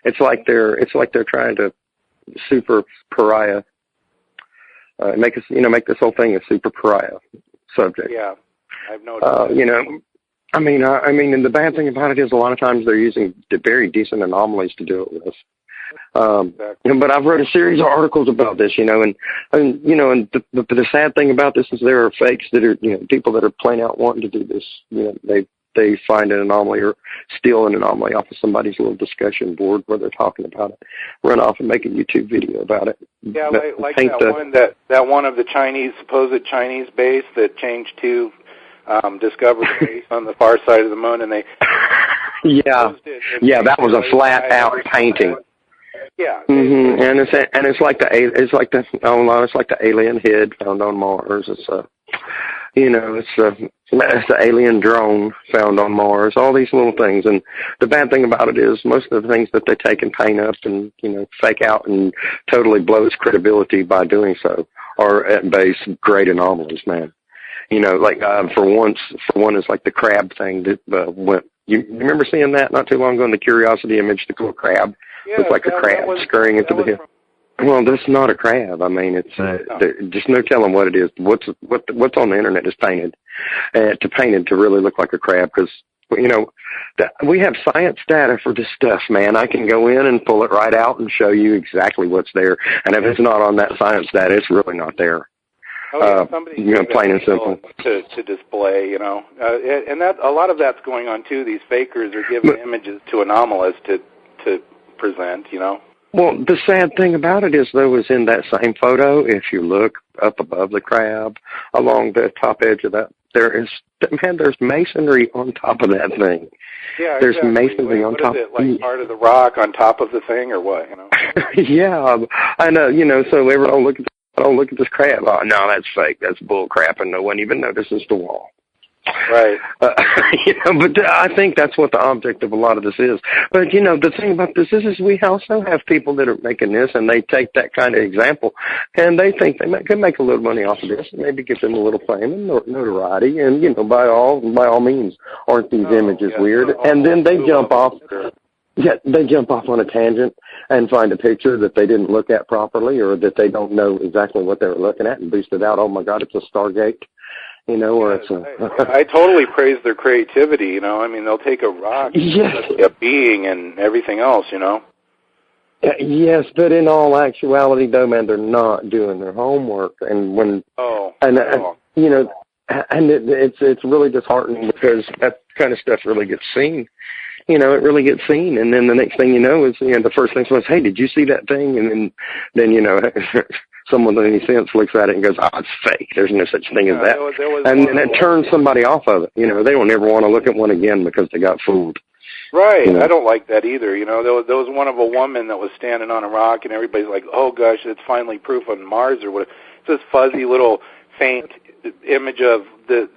It's like they're trying to super pariah. Make this whole thing a super pariah subject. Yeah, I've noticed. I mean, and the bad thing about it is a lot of times they're using very decent anomalies to do it with. Exactly. But I've wrote a series of articles about this, and the sad thing about this is there are fakes that are, people that are plain out wanting to do this. They find an anomaly or steal an anomaly off of somebody's little discussion board where they're talking about it, run off and make a YouTube video about it. Yeah, like that one of the supposed Chinese base that changed to discovered base on the far side of the moon, and they that was a flat out painting. Yeah, and it's like the alien head found on Mars. It's the alien drone found on Mars. All these little things, and the bad thing about it is most of the things that they take and paint up and fake out and totally blow its credibility by doing so are at base great anomalies, man. For one, it's like the crab thing that went. You remember seeing that not too long ago in the Curiosity image, the little crab? It's like a crab scurrying into the hill. Well, that's not a crab. I mean, it's just no telling what it is. What's on the internet is painted to really look like a crab because we have science data for this stuff, man. I can go in and pull it right out and show you exactly what's there. And if it's not on that science data, it's really not there. Plain and simple. To display, and that a lot of that's going on too. These fakers are giving images to anomalists to present, Well, the sad thing about it is, though, is in that same photo, if you look up above the crab, along the top edge of that, there's masonry on top of that thing. Yeah, there's exactly. masonry on top. What is it, like part of the rock on top of the thing, or what? Yeah, I know. So everyone look at this crab. Oh, no, that's fake. That's bull crap, and no one even notices the wall. Right. But I think that's what the object of a lot of this is. But, the thing about this is we also have people that are making this, and they take that kind of example, and they think they can make a little money off of this, and maybe give them a little fame and notoriety, and, by all means, aren't these images weird? And then they jump off. Yeah, they jump off on a tangent and find a picture that they didn't look at properly or that they don't know exactly what they were looking at and boost it out. Oh, my God, it's a Stargate. Or it's I totally praise their creativity, I mean, they'll take a rock, a being, and everything else, Yes, but in all actuality, though, man, they're not doing their homework. And when, it's really disheartening because that kind of stuff really gets seen. It really gets seen. And then the next thing you know is, the first thing was, hey, did you see that thing? And then someone with any sense looks at it and goes, oh, it's fake. There's no such thing as that. And then it turns somebody off of it. They don't ever want to look at one again because they got fooled. Right. I don't like that either. There was one of a woman that was standing on a rock, and everybody's like, oh, gosh, it's finally proof on Mars or what. It's this fuzzy little faint image of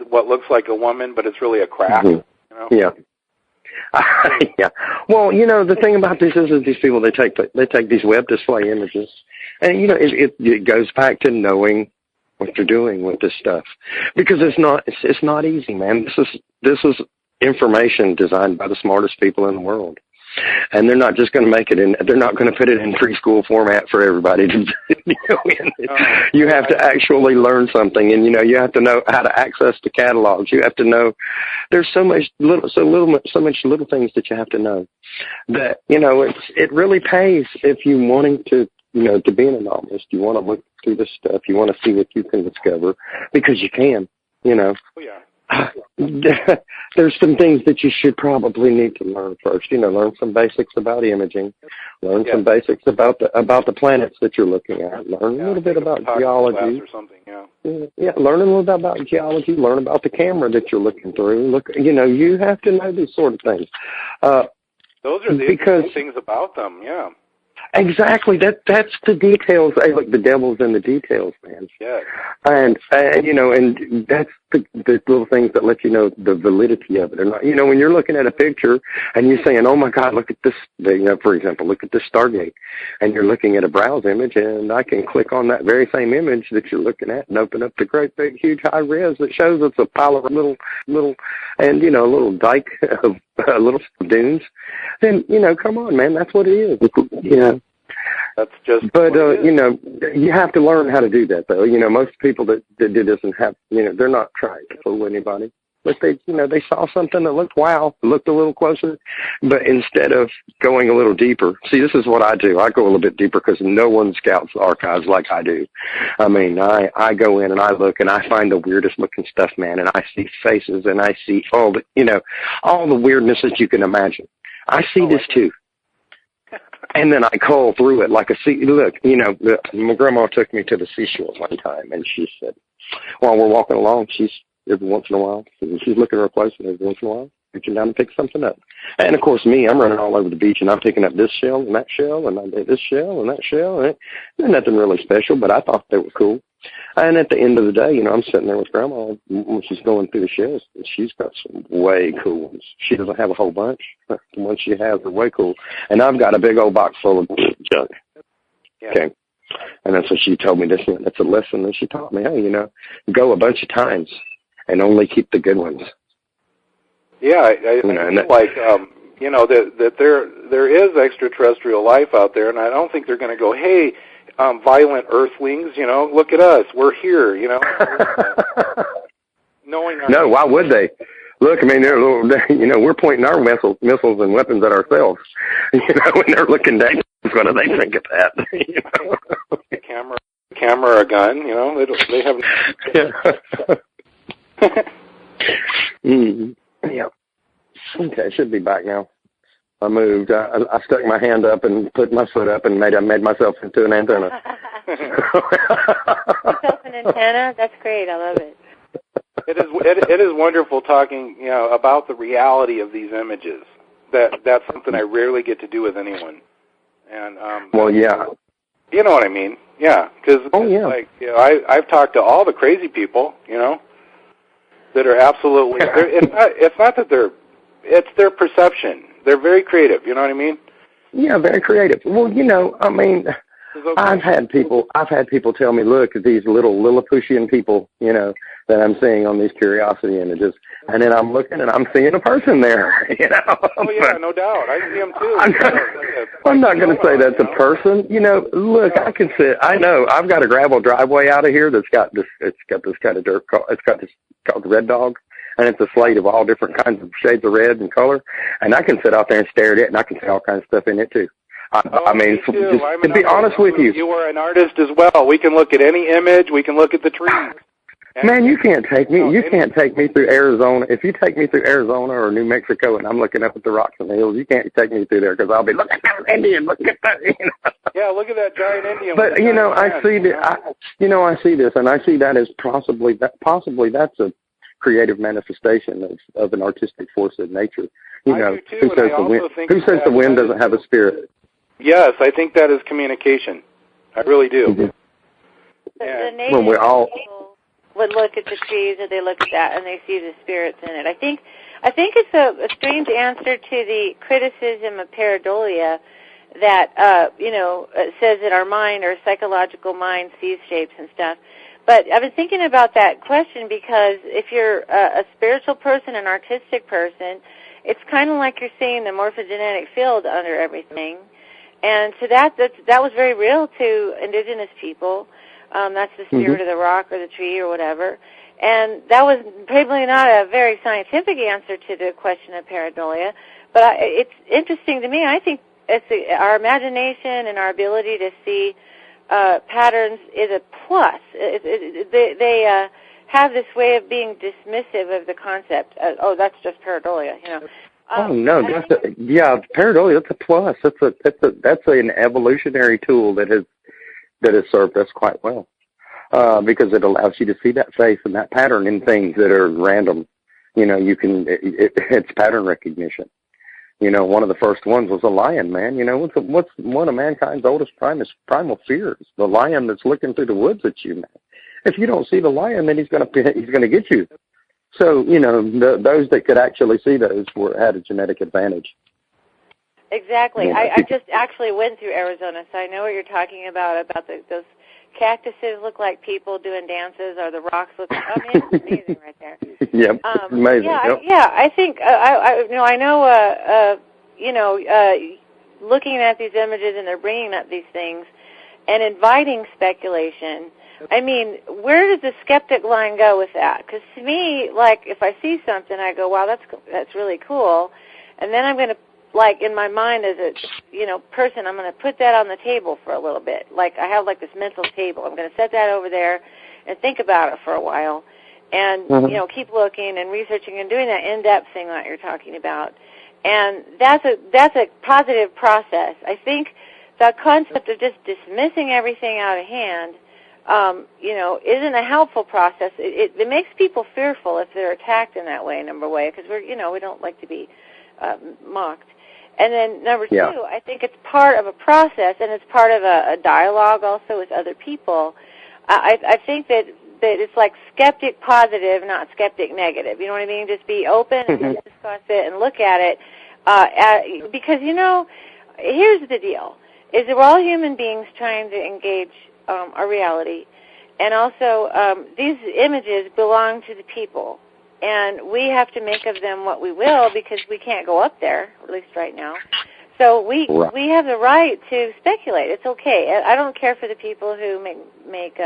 what looks like a woman, but it's really a crack. Mm-hmm. Yeah. Yeah. Well, the thing about this is these people, they take these web display images, and it goes back to knowing what you're doing with this stuff, because it's not easy, man. This is information designed by the smartest people in the world, and they're not just going to make it in. They're not going to put it in preschool format for everybody to go in. You have to actually learn something, and you have to know how to access the catalogs. You have to know. There's so much little things that you have to know that it really pays if you wanting to to be an anomalist. You want to look through this stuff. You want to see what you can discover because you can. Oh, yeah. There's some things that you should probably need to learn first. Learn some basics about imaging, learn some basics about the planets that you're looking at, learn a little bit about geology or something. Learn a little bit about geology, learn about the camera that you're looking through. You have to know these sort of things. Those are the interesting things about them. Exactly. That's the details. Hey, look, the devil's in the details, man. Yeah. And that's the little things that let you know the validity of it. And when you're looking at a picture and you're saying, "Oh my God, look at this," for example, look at this Stargate, and you're looking at a browse image, and I can click on that very same image that you're looking at and open up the great big huge high res that shows it's a pile of little and a little dike of little dunes. Then come on, man, that's what it is. That's just. But you have to learn how to do that, though. Most people that do this and have, they're not trying to fool anybody. But they saw something that looked looked a little closer. But instead of going a little deeper, see, this is what I do. I go a little bit deeper because no one scouts archives like I do. I mean, I go in and I look and I find the weirdest looking stuff, man. And I see faces and I see all the weirdness that you can imagine. I see this too. And then I cull through it like a sea. Look, my grandma took me to the seashore one time, and she said, while we're walking along, every once in a while, she's looking at her place, and every once in a while, reaching down to pick something up. And, of course, I'm running all over the beach, and I'm picking up this shell and that shell, and I did this shell and that shell. And there's nothing really special, but I thought they were cool. And at the end of the day, I'm sitting there with Grandma when she's going through the shells, and she's got some way cool ones. She doesn't have a whole bunch. The ones she has are way cool. And I've got a big old box full of junk. Yeah. Okay. And that's what she told me. That's a lesson that she taught me. Hey, go a bunch of times and only keep the good ones. Yeah, I feel like that there is extraterrestrial life out there, and I don't think they're going to go, hey, violent Earthlings, look at us, we're here, knowing our no, why would they? Look, I mean, we're pointing our missiles and weapons at ourselves, when they're looking down. What do they think of that? A camera, a gun, they have. Yeah. Okay, I should be back now. I moved. I stuck my hand up and put my foot up and made myself into an antenna. Yourself an antenna? That's great. I love it. It is wonderful talking, about the reality of these images. That's something I rarely get to do with anyone. And well, yeah. You know what I mean? Yeah, because I've talked to all the crazy people, that are absolutely. It's not that it's their perception. They're very creative, you know what I mean? Yeah, very creative. Well, I mean, I've had people tell me, look at these little Lilliputian people, that I'm seeing on these curiosity images, and then I'm looking and I'm seeing a person there, Oh yeah, no doubt. I see them too. I'm not going to say that's a person. Look, I can sit. I know I've got a gravel driveway out of here that's got this. It's got this kind of dirt. It's got this called the Red Dog. And it's a slate of all different kinds of shades of red and color. And I can sit out there and stare at it, and I can see all kinds of stuff in it, too. I mean, just to be honest with you. You are an artist as well. We can look at any image. We can look at the trees. Man, you can't take me. You can't take me through Arizona. If you take me through Arizona or New Mexico and I'm looking up at the rocks and the hills, you can't take me through there because I'll be, look at that Indian, look at that. Yeah, look at that giant Indian. But, I see this, and I see that as possibly that's a creative manifestation of an artistic force of nature. Who says the wind doesn't have a spirit? Yes, I think that is communication. I really do. Mm-hmm. The native people would look at the trees, or they look at that, and they see the spirits in it. I think it's a strange answer to the criticism of pareidolia that says that our mind, our psychological mind, sees shapes and stuff. But I've been thinking about that question because if you're a spiritual person, an artistic person, it's kind of like you're seeing the morphogenetic field under everything. And so that was very real to indigenous people. That's the spirit of the rock or the tree or whatever. And that was probably not a very scientific answer to the question of pareidolia, but it's interesting to me. I think it's our imagination and our ability to see patterns is a plus. They have this way of being dismissive of the concept. That's just pareidolia, no, pareidolia. That's a plus. That's an evolutionary tool that has served us quite well, because it allows you to see that face and that pattern in things that are random. It's pattern recognition. One of the first ones was a lion, man. What's one of mankind's oldest primal fears? The lion that's looking through the woods at you, man. If you don't see the lion, then he's gonna get you. So, those that could actually see those had a genetic advantage. Exactly. I just actually went through Arizona, so I know what you're talking about those cactuses look like people doing dances, or the rocks look like, it's amazing right there. Yep, amazing. I think, I know, looking at these images and they're bringing up these things and inviting speculation. I mean, where does the skeptic line go with that? Because to me, like, if I see something, I go, wow, that's really cool. And then I'm going to, like, in my mind as a, person, I'm going to put that on the table for a little bit. Like, I have, like, this mental table. I'm going to set that over there and think about it for a while and, keep looking and researching and doing that in-depth thing that you're talking about. And that's a positive process. I think the concept of just dismissing everything out of hand isn't a helpful process. It makes people fearful if they're attacked in that way, number one, because we don't like to be mocked. And then number two, I think it's part of a process, and it's part of a dialogue also with other people. I think that it's like skeptic positive, not skeptic negative. You know what I mean? Just be open and discuss it and look at it. Because, here's the deal, is that we're all human beings trying to engage our reality. And also, these images belong to the people. And we have to make of them what we will because we can't go up there, at least right now. So we have the right to speculate. It's okay. I don't care for the people who make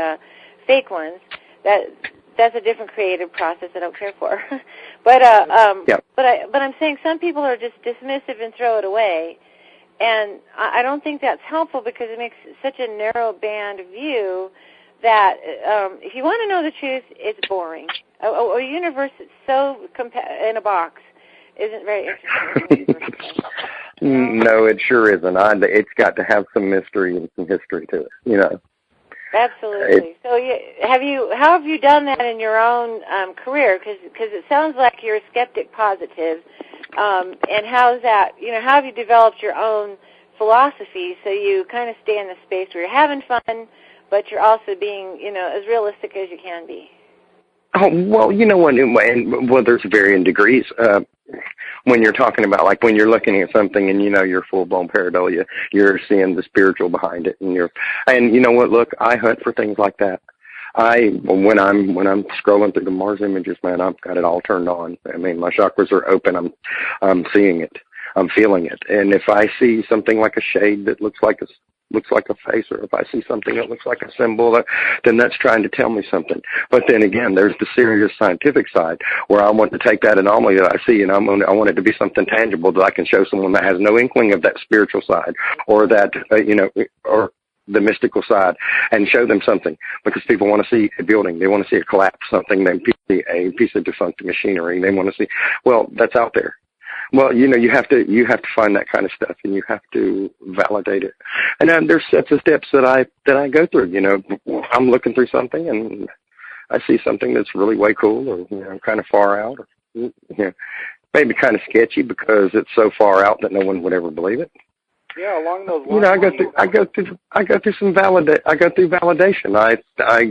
fake ones. That's a different creative process I don't care for. But I'm saying some people are just dismissive and throw it away. And I don't think that's helpful because it makes such a narrow band view that if you want to know the truth, it's boring. A universe that's so in a box isn't very interesting. No, it sure isn't. It's got to have some mystery and some history to it, Absolutely. So how have you done that in your own career? Because it sounds like you're a skeptic positive. And how's that, how have you developed your own philosophy so you kind of stay in the space where you're having fun, but you're also being, as realistic as you can be? Oh, well, there's varying degrees. When you're talking about, like, when you're looking at something and, you're full-blown pareidolia, you're seeing the spiritual behind it. And you know what, look, I hunt for things like that. When I'm scrolling through the Mars images, man, I've got it all turned on. I mean, my chakras are open. I'm seeing it. I'm feeling it. And if I see something like a shade that looks like a face, or if I see something that looks like a symbol, then that's trying to tell me something. But then again, there's the serious scientific side where I want to take that anomaly that I see and I want it to be something tangible that I can show someone that has no inkling of that spiritual side or that, or the mystical side, and show them something, because people want to see a building, they want to see a collapse, something, they see a piece of defunct machinery, they want to see, well, that's out there. Well, you have to find that kind of stuff, and you have to validate it. And then there's sets of steps that I go through. I'm looking through something, and I see something that's really way cool, or kind of far out, or maybe kind of sketchy because it's so far out that no one would ever believe it. Yeah, along those lines. I go through validation. I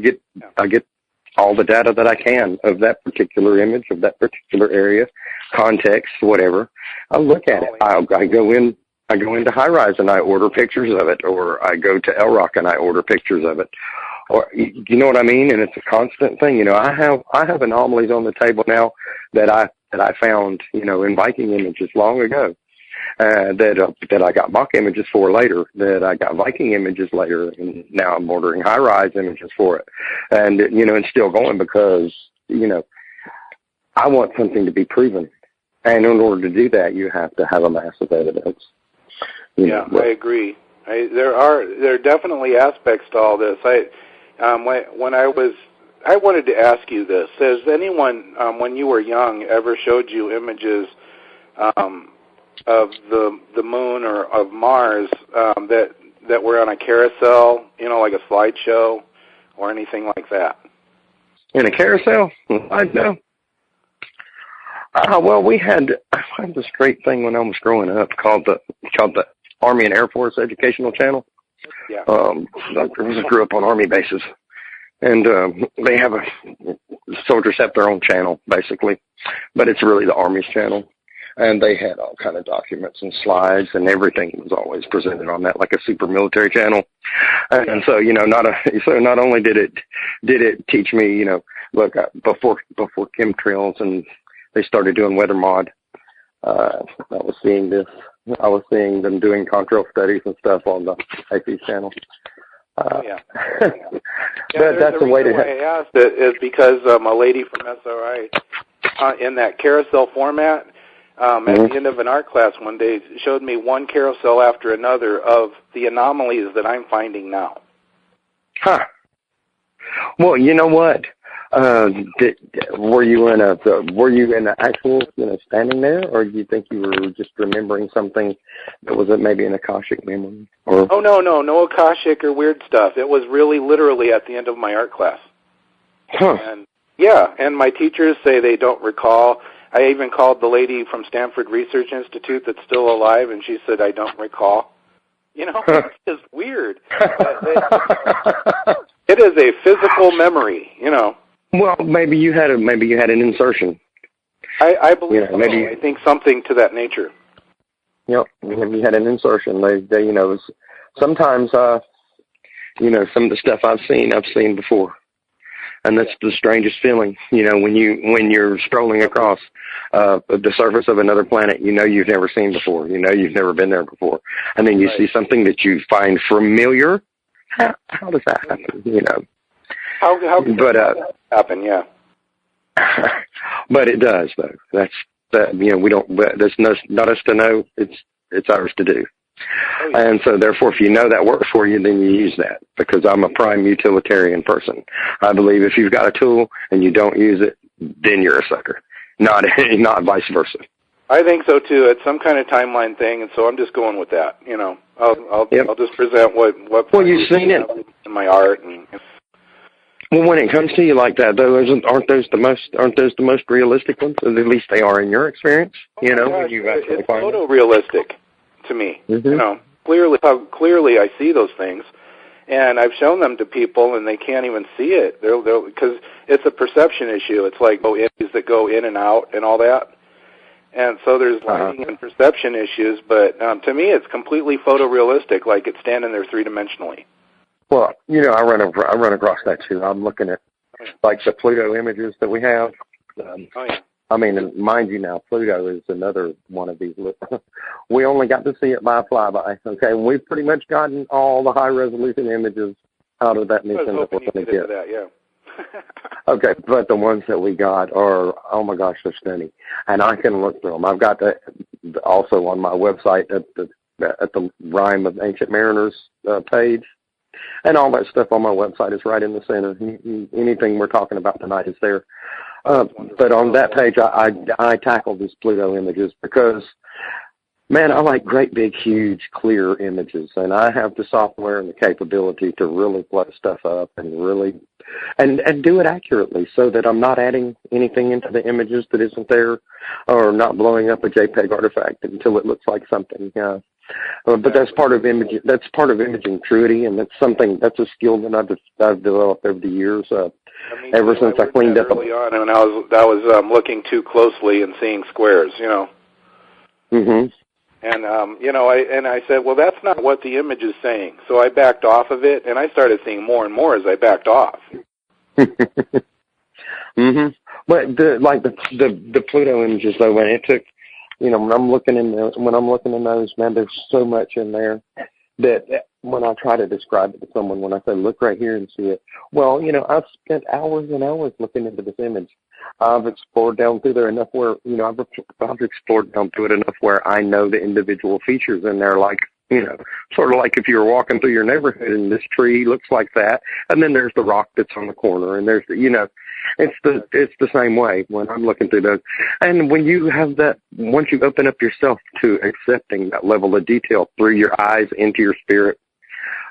get all the data that I can of that particular image, of that particular area, context, whatever. I look at it. I go into High Rise and I order pictures of it, or I go to El Rock and I order pictures of it. Or, you know what I mean? And it's a constant thing. I have anomalies on the table now that I found, in Viking images long ago. That I got mock images for later, that I got Viking images later, and now I'm ordering high-rise images for it. And, it's still going because, I want something to be proven. And in order to do that, you have to have a mass of evidence. I agree. There are definitely aspects to all this. I wanted to ask you this. Has anyone, when you were young, ever showed you images of the moon or of Mars that were on a carousel, like a slideshow or anything like that? In a carousel? I know. Well, we had this great thing when I was growing up called the Army and Air Force Educational Channel. Yeah. I grew up on Army bases, and they have soldiers have their own channel basically, but it's really the Army's channel. And they had all kind of documents and slides, and everything was always presented on that, like a super military channel. And so, not only did it teach me, look, before chemtrails and they started doing weather mod, I was seeing them doing contrail studies and stuff on the AP channel. That's a way to. I asked it is because a lady from SRI in that carousel format. At the end of an art class one day, showed me one carousel after another of the anomalies that I'm finding now. Huh. Well, you know what? Were you in the actual, standing there, or do you think you were just remembering something that was maybe an Akashic memory? Or? Oh, no Akashic or weird stuff. It was really literally at the end of my art class. Huh. And my teachers say they don't recall. I even called the lady from Stanford Research Institute that's still alive, and she said, I don't recall. It's just weird. It is a physical memory, Well, maybe you had an insertion. I believe so. Maybe I think something to that nature. Yep, maybe you had an insertion. They sometimes, some of the stuff I've seen before. And that's the strangest feeling, when you're strolling across the surface of another planet, you've never seen before, you've never been there before, and then you see something that you find familiar. How does that happen? How can that happen? Yeah. But it does, though. We don't. That's not us to know. It's ours to do. Oh, yeah. And so, therefore, if you know that works for you, then you use that, because I'm a prime utilitarian person. I believe if you've got a tool and you don't use it, then you're a sucker, not vice versa. I think so, too. It's some kind of timeline thing, and so I'm just going with that. I'll just present what well, you've seen it in my art. Well, when it comes to you like that, though, aren't those the most realistic ones? At least they are in your experience. Oh, when you actually it's photorealistic to me. Mm-hmm. Clearly I see those things, and I've shown them to people, and they can't even see it. They're because it's a perception issue. It's like images that go in and out and all that, and so there's lighting and perception issues. But to me, it's completely photorealistic, like it's standing there three-dimensionally. Well, I run across that too. I'm looking at like the Pluto images that we have. I mean, mind you now, Pluto is another one of these. We only got to see it by flyby. Okay, we've pretty much gotten all the high-resolution images out of that mission that we're going to get. That, yeah. Okay, but the ones that we got are, oh my gosh, they're stunning, and I can look through them. I've got that also on my website at the Rime of Ancient Mariners page, and all that stuff on my website is right in the center. Anything we're talking about tonight is there. But on that page, I tackle these Pluto images because, man, I like great, big, huge, clear images, and I have the software and the capability to really blow stuff up and really and do it accurately, so that I'm not adding anything into the images that isn't there, or not blowing up a JPEG artifact until it looks like something. But that's part of imaging. That's part of imaging truity, and that's a skill that I've developed over the years. Ever since I cleaned up early on, and I was looking too closely and seeing squares, Mhm. And I said, well, that's not what the image is saying. So I backed off of it, and I started seeing more and more as I backed off. Mhm. But the Pluto images, though, when it took, when I'm looking in those, man, there's so much in there that when I try to describe it to someone, when I say, look right here and see it, well, I've spent hours and hours looking into this image. I've explored down through there enough where, I've explored down through it enough where I know the individual features in there, like, sort of like if you were walking through your neighborhood and this tree looks like that, and then there's the rock that's on the corner, and there's it's the same way when I'm looking through those. And when you have that, once you open up yourself to accepting that level of detail through your eyes into your spirit,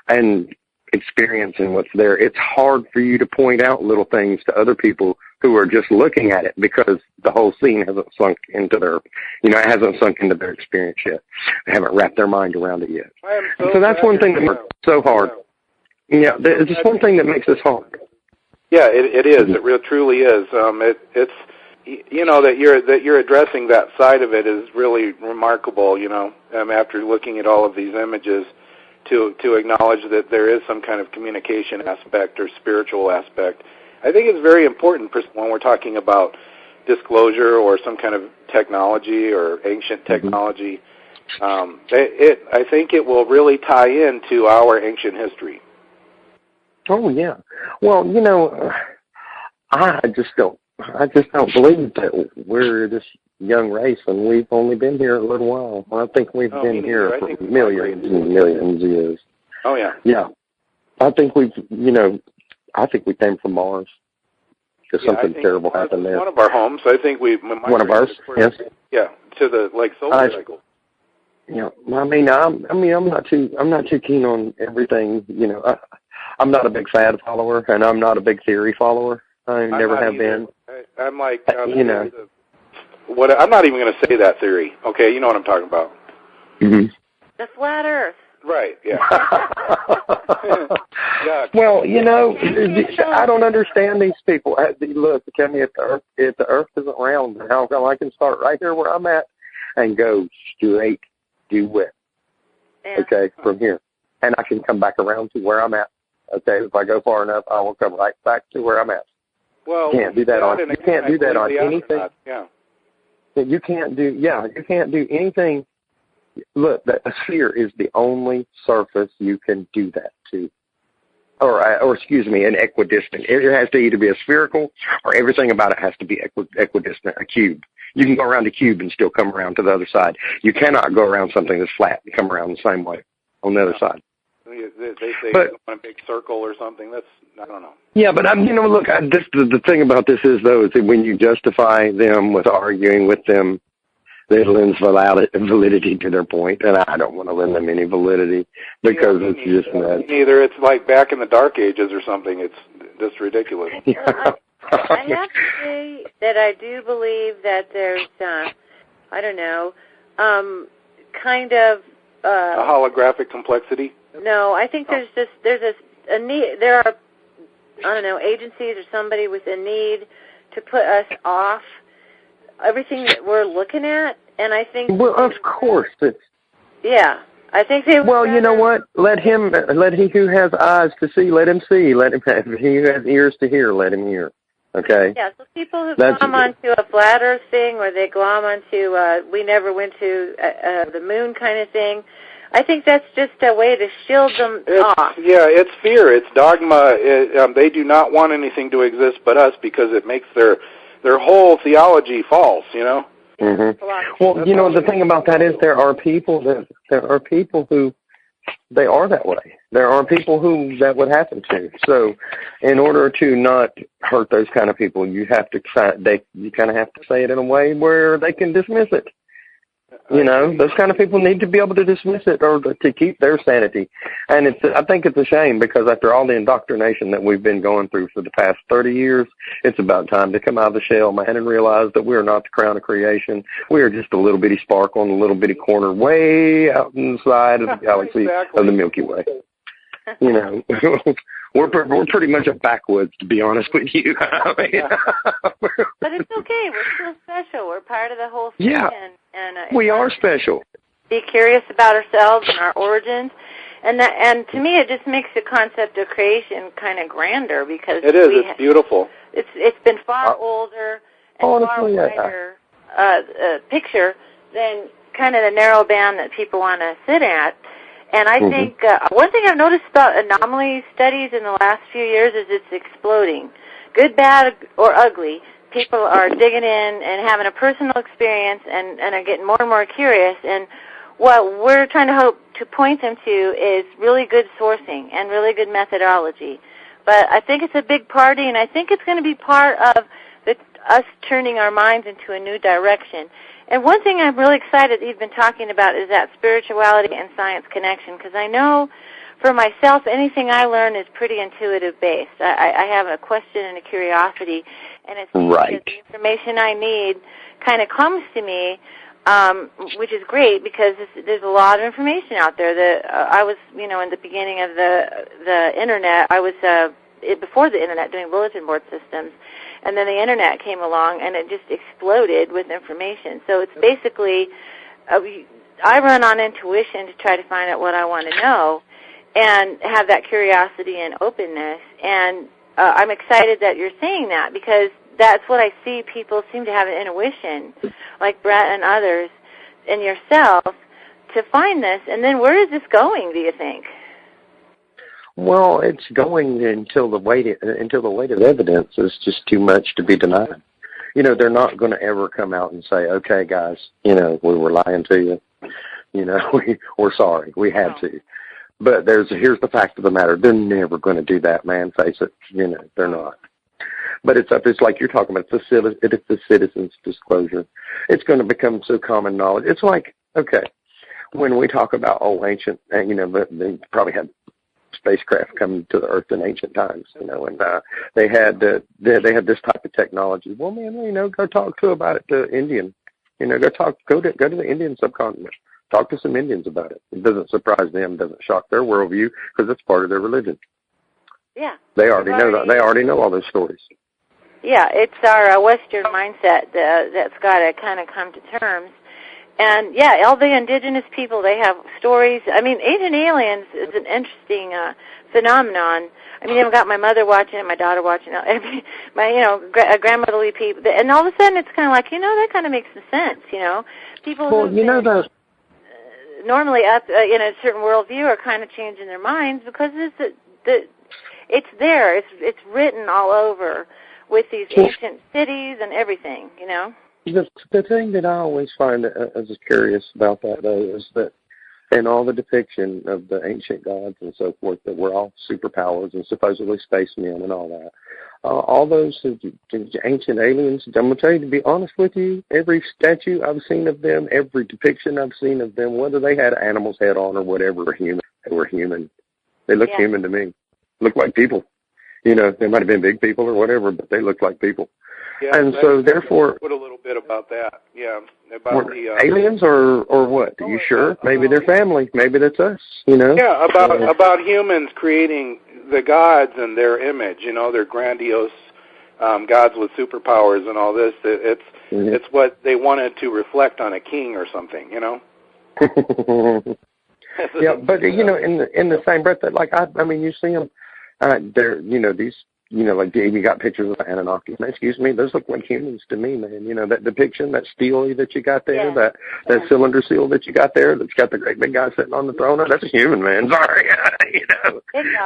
and experiencing what's there, it's hard for you to point out little things to other people who are just looking at it because the whole scene hasn't sunk into their, it hasn't sunk into their experience yet. They haven't wrapped their mind around it yet. So that's one thing that makes it so hard. Yeah, it's just one thing that makes this hard. Yeah, it is. It truly is. It's that you're addressing that side of it is really remarkable. After looking at all of these images, to acknowledge that there is some kind of communication aspect or spiritual aspect. I think it's very important when we're talking about disclosure or some kind of technology or ancient technology. I think it will really tie into our ancient history. Oh yeah. Well, I just don't believe that we're this young race and we've only been here a little while. I think we've been here for millions and millions of years. Oh yeah. Yeah. I think we came from Mars. Because something terrible happened there. One of our homes. I think we. One of ours. Yes. Yeah. To the solar cycle. Yeah. I'm not too keen on everything. I'm not a big fad follower, and I'm not a big theory follower. I never have been. I'm like, I'm not even going to say that theory. Okay, you know what I'm talking about. Mm-hmm. The flat Earth. Right. Yeah. Yeah. Well, I don't understand these people. Look, tell me if the Earth isn't round, how come I can start right here where I'm at and go straight due west? Yeah. Okay, from here, and I can come back around to where I'm at. Okay, if I go far enough, I will come right back to where I'm at. Well, you can't do that on anything. Yeah. You can't do anything. Look, a sphere is the only surface you can do that to. Or excuse me, an equidistant. It has to either be a spherical or everything about it has to be equidistant, a cube. You can go around a cube and still come around to the other side. You cannot go around something that's flat and come around the same way on the other side. They say you want a big circle or something. I don't know. Yeah, but look, the thing about this is that when you justify them with arguing with them, it lends validity to their point, and I don't want to lend them any validity because it's just nuts. Neither. It's like back in the Dark Ages or something. It's just ridiculous. I have to say that I do believe that there's, kind of a holographic complexity. No, I think there are agencies or somebody with a need to put us off everything that we're looking at, and I think. Well, of course, yeah, I think they. Well, you know what? Let he who has eyes to see, let him see. Let him have. He who has ears to hear, let him hear. Okay. Yeah. So people who glom onto a flat Earth thing, or they glom onto we never went to the moon kind of thing. I think that's just a way to shield them off. Yeah, it's fear. It's dogma. They do not want anything to exist but us because it makes their whole theology false, Mm-hmm. Well, the thing about that is there are people who they are that way. There are people who that would happen to. So in order to not hurt those kind of people, you kind of have to say it in a way where they can dismiss it. Those kind of people need to be able to dismiss it or to keep their sanity. And I think it's a shame because after all the indoctrination that we've been going through for the past 30 years, it's about time to come out of the shell, man, and realize that we are not the crown of creation. We are just a little bitty sparkle in a little bitty corner way out inside of the galaxy of the Milky Way. We're pretty much a backwoods, to be honest with you. But it's okay. We're still special. We're part of the whole thing. Yeah, we are special. Be curious about ourselves and our origins, and to me, it just makes the concept of creation kind of grander because it's beautiful. It's been far older and far wider picture than kind of the narrow band that people want to sit at. And I think one thing I've noticed about anomaly studies in the last few years is it's exploding. Good, bad, or ugly, people are digging in and having a personal experience and are getting more and more curious. And what we're trying to hope to point them to is really good sourcing and really good methodology. But I think it's a big party, and I think it's going to be part of us turning our minds into a new direction. And one thing I'm really excited that you've been talking about is that spirituality and science connection, because I know for myself, anything I learn is pretty intuitive based. I have a question and a curiosity, and it's because the information I need kind of comes to me, which is great because there's a lot of information out there. I was, in the beginning of the internet, I was before the internet doing bulletin board systems, and then the internet came along and it just exploded with information. So it's basically, I run on intuition to try to find out what I want to know and have that curiosity and openness. And I'm excited that you're saying that because that's what I see. People seem to have an intuition, like Brett and others, and yourself, to find this. And then where is this going, do you think? Well, it's going until the weight of evidence is just too much to be denied. They're not going to ever come out and say, okay, guys, we were lying to you. We're sorry. We had to. But here's the fact of the matter. They're never going to do that, man. Face it. They're not. But it's like you're talking about. It's the citizen's disclosure. It's going to become so common knowledge. It's like, okay, when we talk about ancient, they probably had spacecraft coming to the Earth in ancient times, and they had this type of technology. Well, man, go talk about it to Indian. Go to the Indian subcontinent. Talk to some Indians about it. It doesn't surprise them, doesn't shock their worldview because it's part of their religion. Yeah, they already know that. They already know all those stories. Yeah, it's our Western mindset that's got to kind of come to terms. And, yeah, all the indigenous people, they have stories. I mean, Ancient Aliens is an interesting phenomenon. I mean, I've got my mother watching it, my daughter watching it, my grandmotherly people. And all of a sudden it's kind of like, that kind of makes some sense, People normally up in a certain worldview are kind of changing their minds because it's there. It's written all over with these ancient cities and everything, The thing that I always find as curious about that, though, is that in all the depiction of the ancient gods and so forth, that we're all superpowers and supposedly spacemen and all that, all those ancient aliens, I'm going to tell you, to be honest with you, every statue I've seen of them, every depiction I've seen of them, whether they had an animal's head on or whatever, they were human. They looked human to me. Looked like people. They might have been big people or whatever, but they looked like people. Yeah, and so therefore, what a little bit about that. Yeah, about the aliens or what? Are you sure? Maybe they're family. Maybe that's us. Yeah, about humans creating the gods in their image. Their grandiose gods with superpowers and all this. It's what they wanted to reflect on a king or something. Yeah, but in the same breath that you see them. They're these. Like you got pictures of the Anunnaki. Excuse me, those look like humans to me, man. That depiction, that stele that you got there, that cylinder seal that you got there, that's got the great big guy sitting on the throne. That's a human, man. Sorry,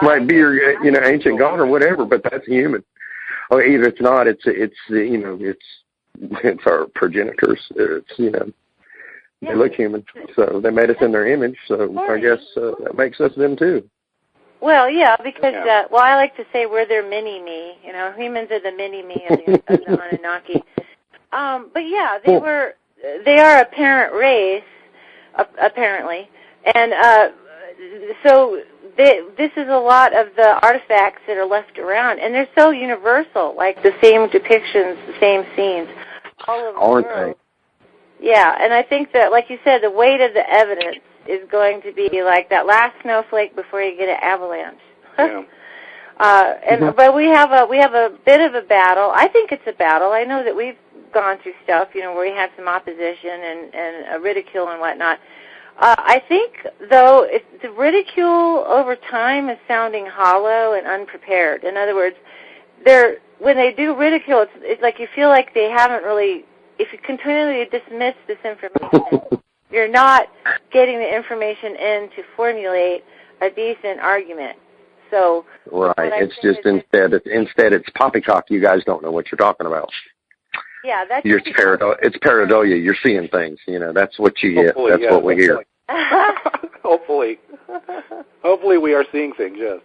might be your ancient god or whatever, but that's human. Or either it's not. It's our progenitors. They look human, so they made us in their image. So I guess that makes us them too. Well, yeah, because, I like to say we're their mini-me. Humans are the mini-me of the Anunnaki. But, yeah, they are a parent race, apparently. And so this is a lot of the artifacts that are left around. And they're so universal, like the same depictions, the same scenes, all over the world. Yeah, and I think that, like you said, the weight of the evidence is going to be like that last snowflake before you get an avalanche. Yeah. But we have a bit of a battle. I think it's a battle. I know that we've gone through stuff, where we had some opposition and ridicule and whatnot. I think, though, the ridicule over time is sounding hollow and unprepared. In other words, when they do ridicule, it's like you feel like they haven't really. If you continually dismiss this information, you're not getting the information in to formulate a decent argument. So right, it's just instead it's poppycock. You guys don't know what you're talking about. Yeah, that's it's pareidolia. You're seeing things. That's what you get. That's what we hear. Hopefully we are seeing things. Yes.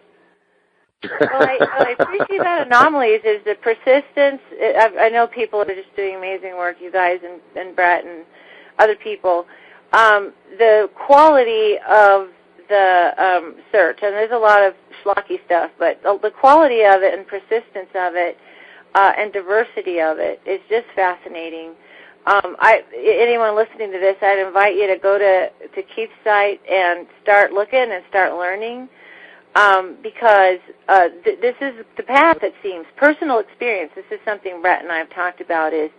Well, I appreciate that anomalies is the persistence. I know people are just doing amazing work, you guys and Brett and other people. The quality of the search, and there's a lot of schlocky stuff, but the quality of it and persistence of it and diversity of it is just fascinating. Anyone listening to this, I'd invite you to go to Keith's site and start looking and start learning, because this is the path, it seems. Personal experience, this is something Brett and I have talked about, is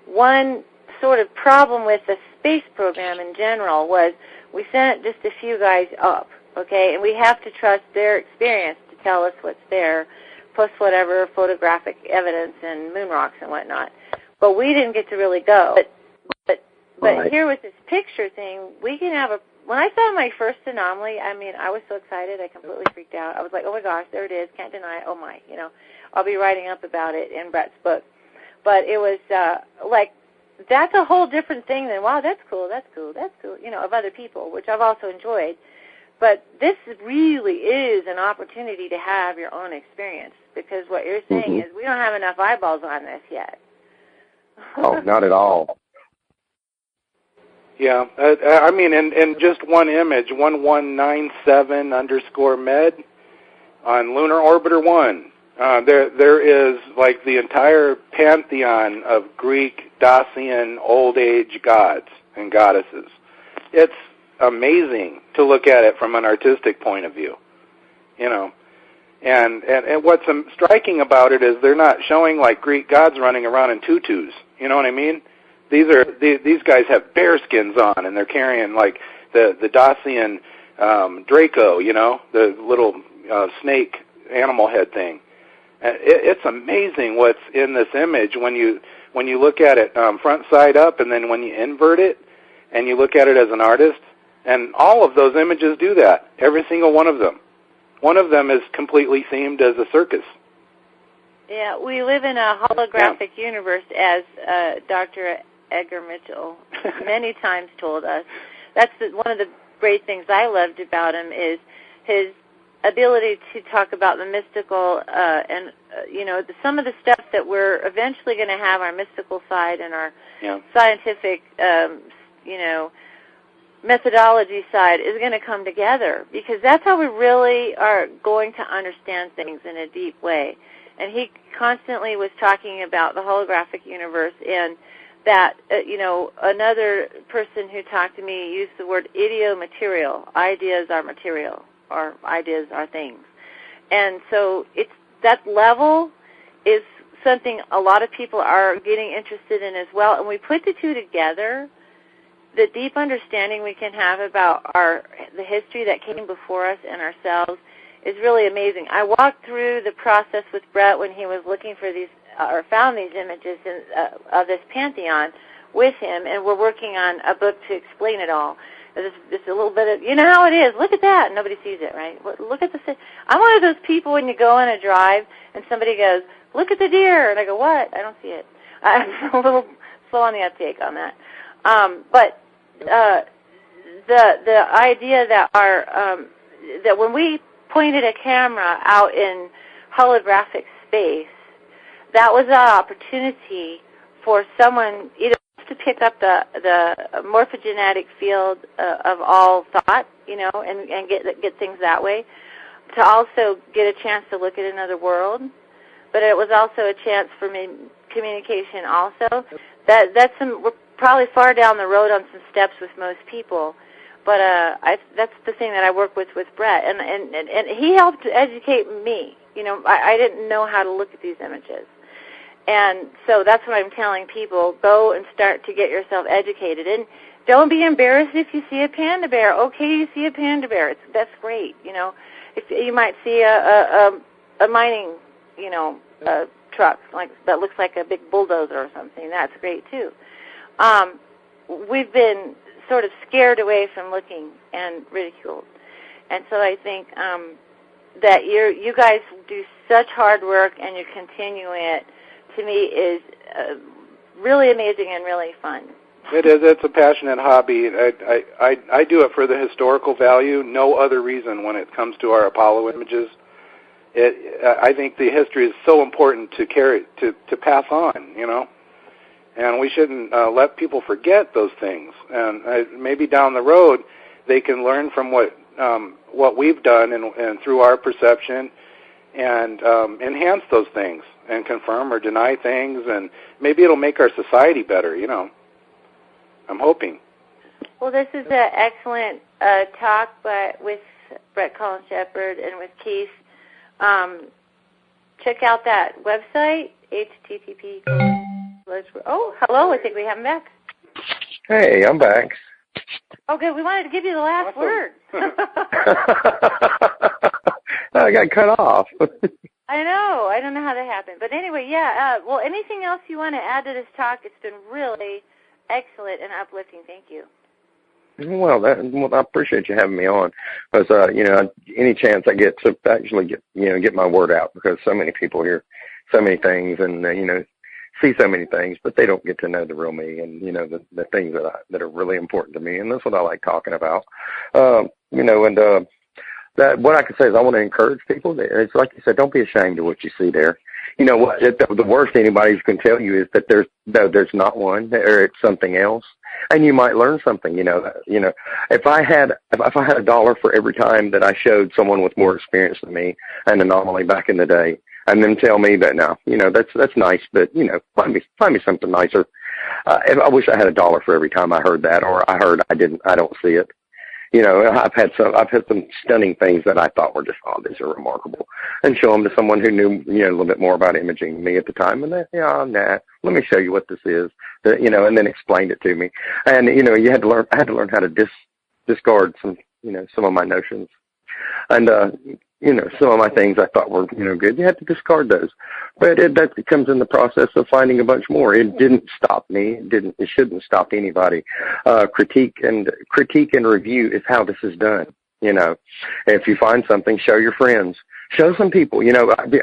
one sort of problem with the space program in general was we sent just a few guys up, okay, and we have to trust their experience to tell us what's there, plus whatever photographic evidence and moon rocks and whatnot. But we didn't get to really go. But right. Here with this picture thing, we can have when I saw my first anomaly, I mean, I was so excited, I completely freaked out. I was like, oh my gosh, there it is, can't deny it, oh my, I'll be writing up about it in Brett's book. But it was like, that's a whole different thing than, wow, that's cool, of other people, which I've also enjoyed. But this really is an opportunity to have your own experience, because what you're saying is we don't have enough eyeballs on this yet. Oh, not at all. Yeah, I mean, in just one image, 1197_med on Lunar Orbiter 1, there is like the entire pantheon of Greek, Dacian, Old Age gods and goddesses. It's amazing to look at it from an artistic point of view, And what's striking about it is they're not showing like Greek gods running around in tutus. You know what I mean? These guys have bear skins on, and they're carrying like the Dacian Draco, the little snake animal head thing. It's amazing what's in this image when you look at it front side up, and then when you invert it and you look at it as an artist. And all of those images do that. Every single one of them. One of them is completely themed as a circus. Yeah, we live in a holographic universe, as Dr. Edgar Mitchell many times told us. That's one of the great things I loved about him, is his ability to talk about the mystical and, some of the stuff that we're eventually going to have, our mystical side and our scientific, methodology side is going to come together, because that's how we really are going to understand things in a deep way. And he constantly was talking about the holographic universe, and that, another person who talked to me used the word idiomaterial. Ideas are material, or ideas are things. And so that level is something a lot of people are getting interested in as well. And we put the two together. The deep understanding we can have about the history that came before us and ourselves is really amazing. I walked through the process with Brett when he was looking for these, or found these images of this pantheon with him, and we're working on a book to explain it all. There's a little bit of, how it is, look at that, nobody sees it, right? Look at I'm one of those people when you go on a drive and somebody goes, look at the deer, and I go, what? I don't see it. I'm a little slow on the uptake on that. But the idea that that when we pointed a camera out in holographic space, that was an opportunity for someone either to pick up the morphogenetic field of all thought, and get things that way, to also get a chance to look at another world. But it was also a chance for communication also. We're probably far down the road on some steps with most people, but that's the thing that I work with Brett, and he helped educate me. I didn't know how to look at these images, and so that's what I'm telling people: go and start to get yourself educated, and don't be embarrassed if you see a panda bear. Okay, you see a panda bear, that's great. If you might see a mining, truck that looks like a big bulldozer or something, that's great too. We've been sort of scared away from looking and ridiculed. And so I think that you guys do such hard work, and you're continuing it, to me, is really amazing and really fun. It is. It's a passionate hobby. I do it for the historical value, no other reason when it comes to our Apollo images. I think the history is so important to pass on, And we shouldn't let people forget those things. And maybe down the road they can learn from what what we've done and through our perception, and enhance those things and confirm or deny things, and maybe it'll make our society better, you know. I'm hoping. Well, this is an excellent talk with Brett Collins Shepherd and with Keith. Check out that website, http. Oh, hello. I think we have him back. Hey, I'm back. Oh, good. We wanted to give you the last word. I got cut off. I know. I don't know how that happened. But anyway, yeah. Well, anything else you want to add to this talk? It's been really excellent and uplifting. Thank you. Well, I appreciate you having me on, because any chance I get to actually get my word out, because so many people hear so many things and see so many things, but they don't get to know the real me and the things that are really important to me, and that's what I like talking about. That what I can say is I want to encourage people. It's like you said, don't be ashamed of what you see there. You know what? The worst anybody can tell you is that there's not one, or it's something else, and you might learn something. If I had $1 for every time that I showed someone with more experience than me an anomaly back in the day, and then tell me that now, that's nice, but find me something nicer. I wish I had $1 for every time I heard that, or I heard I don't see it. I've had some stunning things that I thought were just, these are remarkable, and show them to someone who knew, a little bit more about imaging than me at the time, and they, nah, let me show you what this is, and then explained it to me. And, I had to learn how to discard some of my notions. And, some of my things I thought were, good. You had to discard those. But that comes in the process of finding a bunch more. It didn't stop me. It shouldn't stop anybody. Critique and review is how this is done. If you find something, show your friends. Show some people.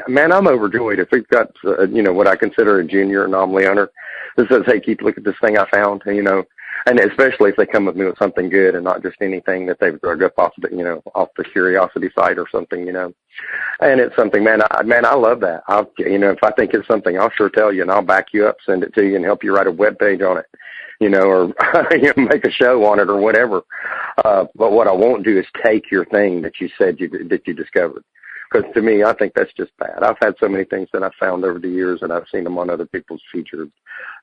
Man, I'm overjoyed if we've got, what I consider a junior anomaly hunter that says, hey, Keith, look at this thing I found, and especially if they come with me with something good and not just anything that they've dug up off the curiosity site or something, and it's something, man, I love that. If I think it's something, I'll sure tell you, and I'll back you up, send it to you, and help you write a web page on it, or make a show on it or whatever. But what I won't do is take your thing that you said that you discovered. Because to me, I think that's just bad. I've had so many things that I've found over the years, and I've seen them on other people's featured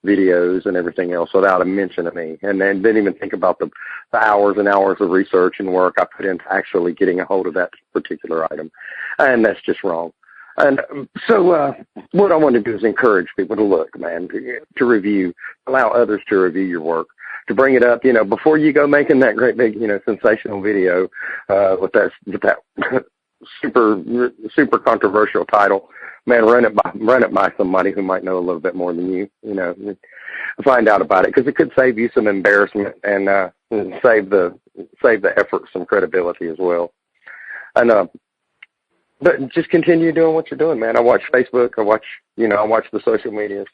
videos and everything else without a mention of me. And then didn't even think about the hours and hours of research and work I put into actually getting a hold of that particular item. And that's just wrong. And so what I want to do is encourage people to look, man, to review, allow others to review your work, to bring it up, before you go making that great big, sensational video with that super controversial title. Man, run it by somebody who might know a little bit more than you. Find out about it, because it could save you some embarrassment and save the effort some credibility as well. And but just continue doing what you're doing, man. I watch Facebook. I watch the social media.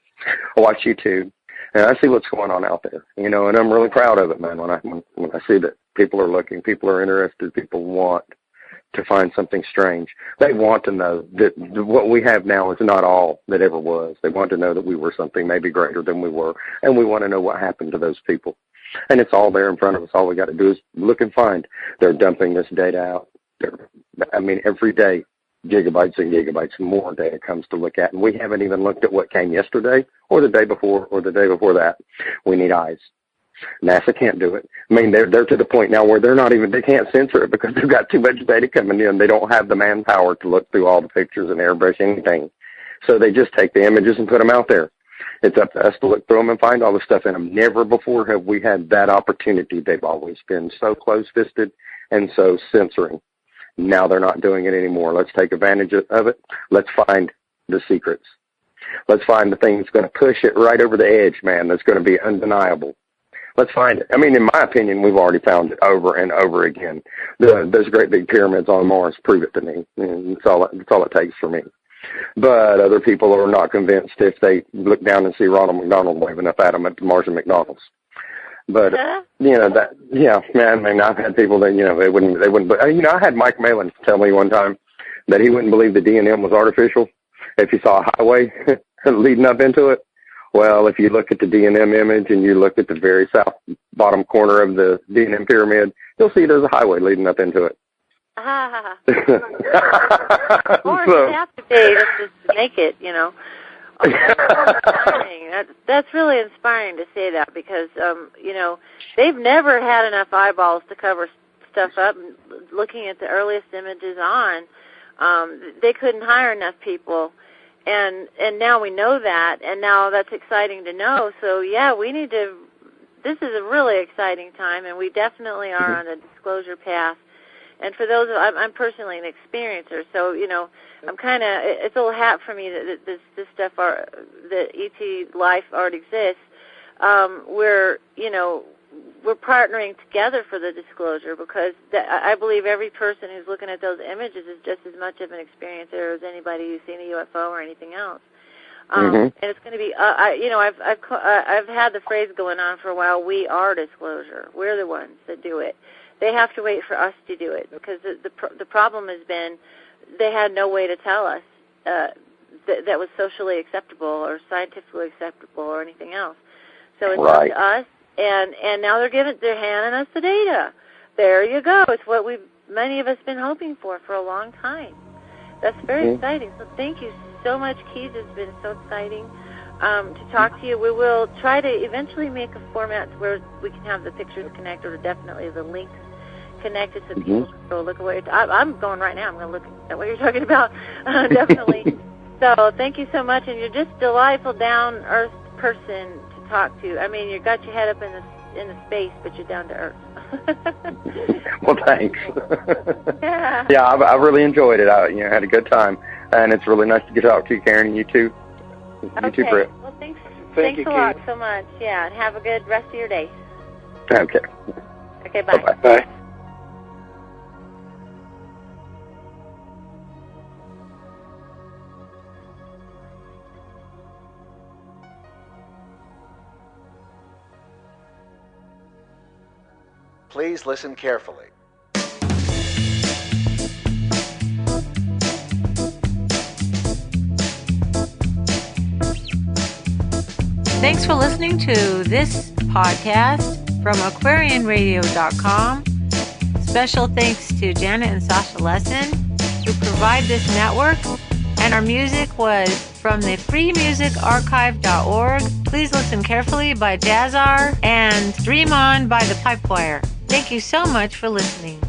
I watch YouTube, and I see what's going on out there. And I'm really proud of it, man. When I see that people are looking, people are interested, people want to find something strange. They want to know that what we have now is not all that ever was. They want to know that we were something maybe greater than we were, and we want to know what happened to those people. And it's all there in front of us. All we got to do is look and find. They're dumping this data out. Every day, gigabytes and gigabytes more data comes to look at, and we haven't even looked at what came yesterday or the day before or the day before that. We need eyes. NASA can't do it. They're to the point now where they can't censor it because they've got too much data coming in. They don't have the manpower to look through all the pictures and airbrush anything. So they just take the images and put them out there. It's up to us to look through them and find all the stuff in them. Never before have we had that opportunity. They've always been so close-fisted and so censoring. Now they're not doing it anymore. Let's take advantage of it. Let's find the secrets. Let's find the thing that's going to push it right over the edge, man, that's going to be undeniable. Let's find it. In my opinion, we've already found it over and over again. Those great big pyramids on Mars prove it to me. And that's all it takes for me. But other people are not convinced if they look down and see Ronald McDonald waving up at them at the Martian McDonald's. But, man, I've had people that, they wouldn't, but, I had Mike Malin tell me one time that he wouldn't believe the D&M was artificial if he saw a highway leading up into it. Well, if you look at the D&M image and you look at the very south bottom corner of the D&M pyramid, you'll see there's a highway leading up into it. Or it have to be just to make it, you know. That's really inspiring to say that because, you know, they've never had enough eyeballs to cover stuff up. Looking at the earliest images on, they couldn't hire enough people. And now we know that, and now that's exciting to know. So, yeah, we need to, this is a really exciting time, and we definitely are on a disclosure path. And for those, I'm personally an experiencer, so, you know, I'm kind of, it's a little hat for me that this stuff, that ET life already exists. We're, you know, we're partnering together for the disclosure because I believe every person who's looking at those images is just as much of an experiencer as anybody who's seen a UFO or anything else. And it's going to be, you know, I've had the phrase going on for a while. We are disclosure. We're the ones that do it. They have to wait for us to do it because the problem has been they had no way to tell us that was socially acceptable or scientifically acceptable or anything else. So it's up to us, and now they're handing us the data. There you go. It's what many of us been hoping for a long time. That's very exciting. So thank you so much, Keith. It's been so exciting to talk to you. We will try to eventually make a format where we can have the pictures connected, or definitely the links connected so people can go look at what I'm going right now. I'm going to look at what you're talking about, definitely. So thank you so much, and you're just a delightful, down-earth person to talk to. I mean, you got your head up in the space, but you're down to earth. Well, thanks. Yeah, I really enjoyed it. I had a good time, and it's really nice to get to talk to you, Karen, and you too. You too, Britt. Well, thanks a lot so much. Yeah, and have a good rest of your day. Okay. Okay, bye. Bye. Please listen carefully. Thanks for listening to this podcast from aquarianradio.com. Special thanks to Janet and Sasha Lesson, who provide this network, and our music was from the freemusicarchive.org. Please Listen Carefully by Jazzar and Dream On by the Pipe Choir. Thank you so much for listening.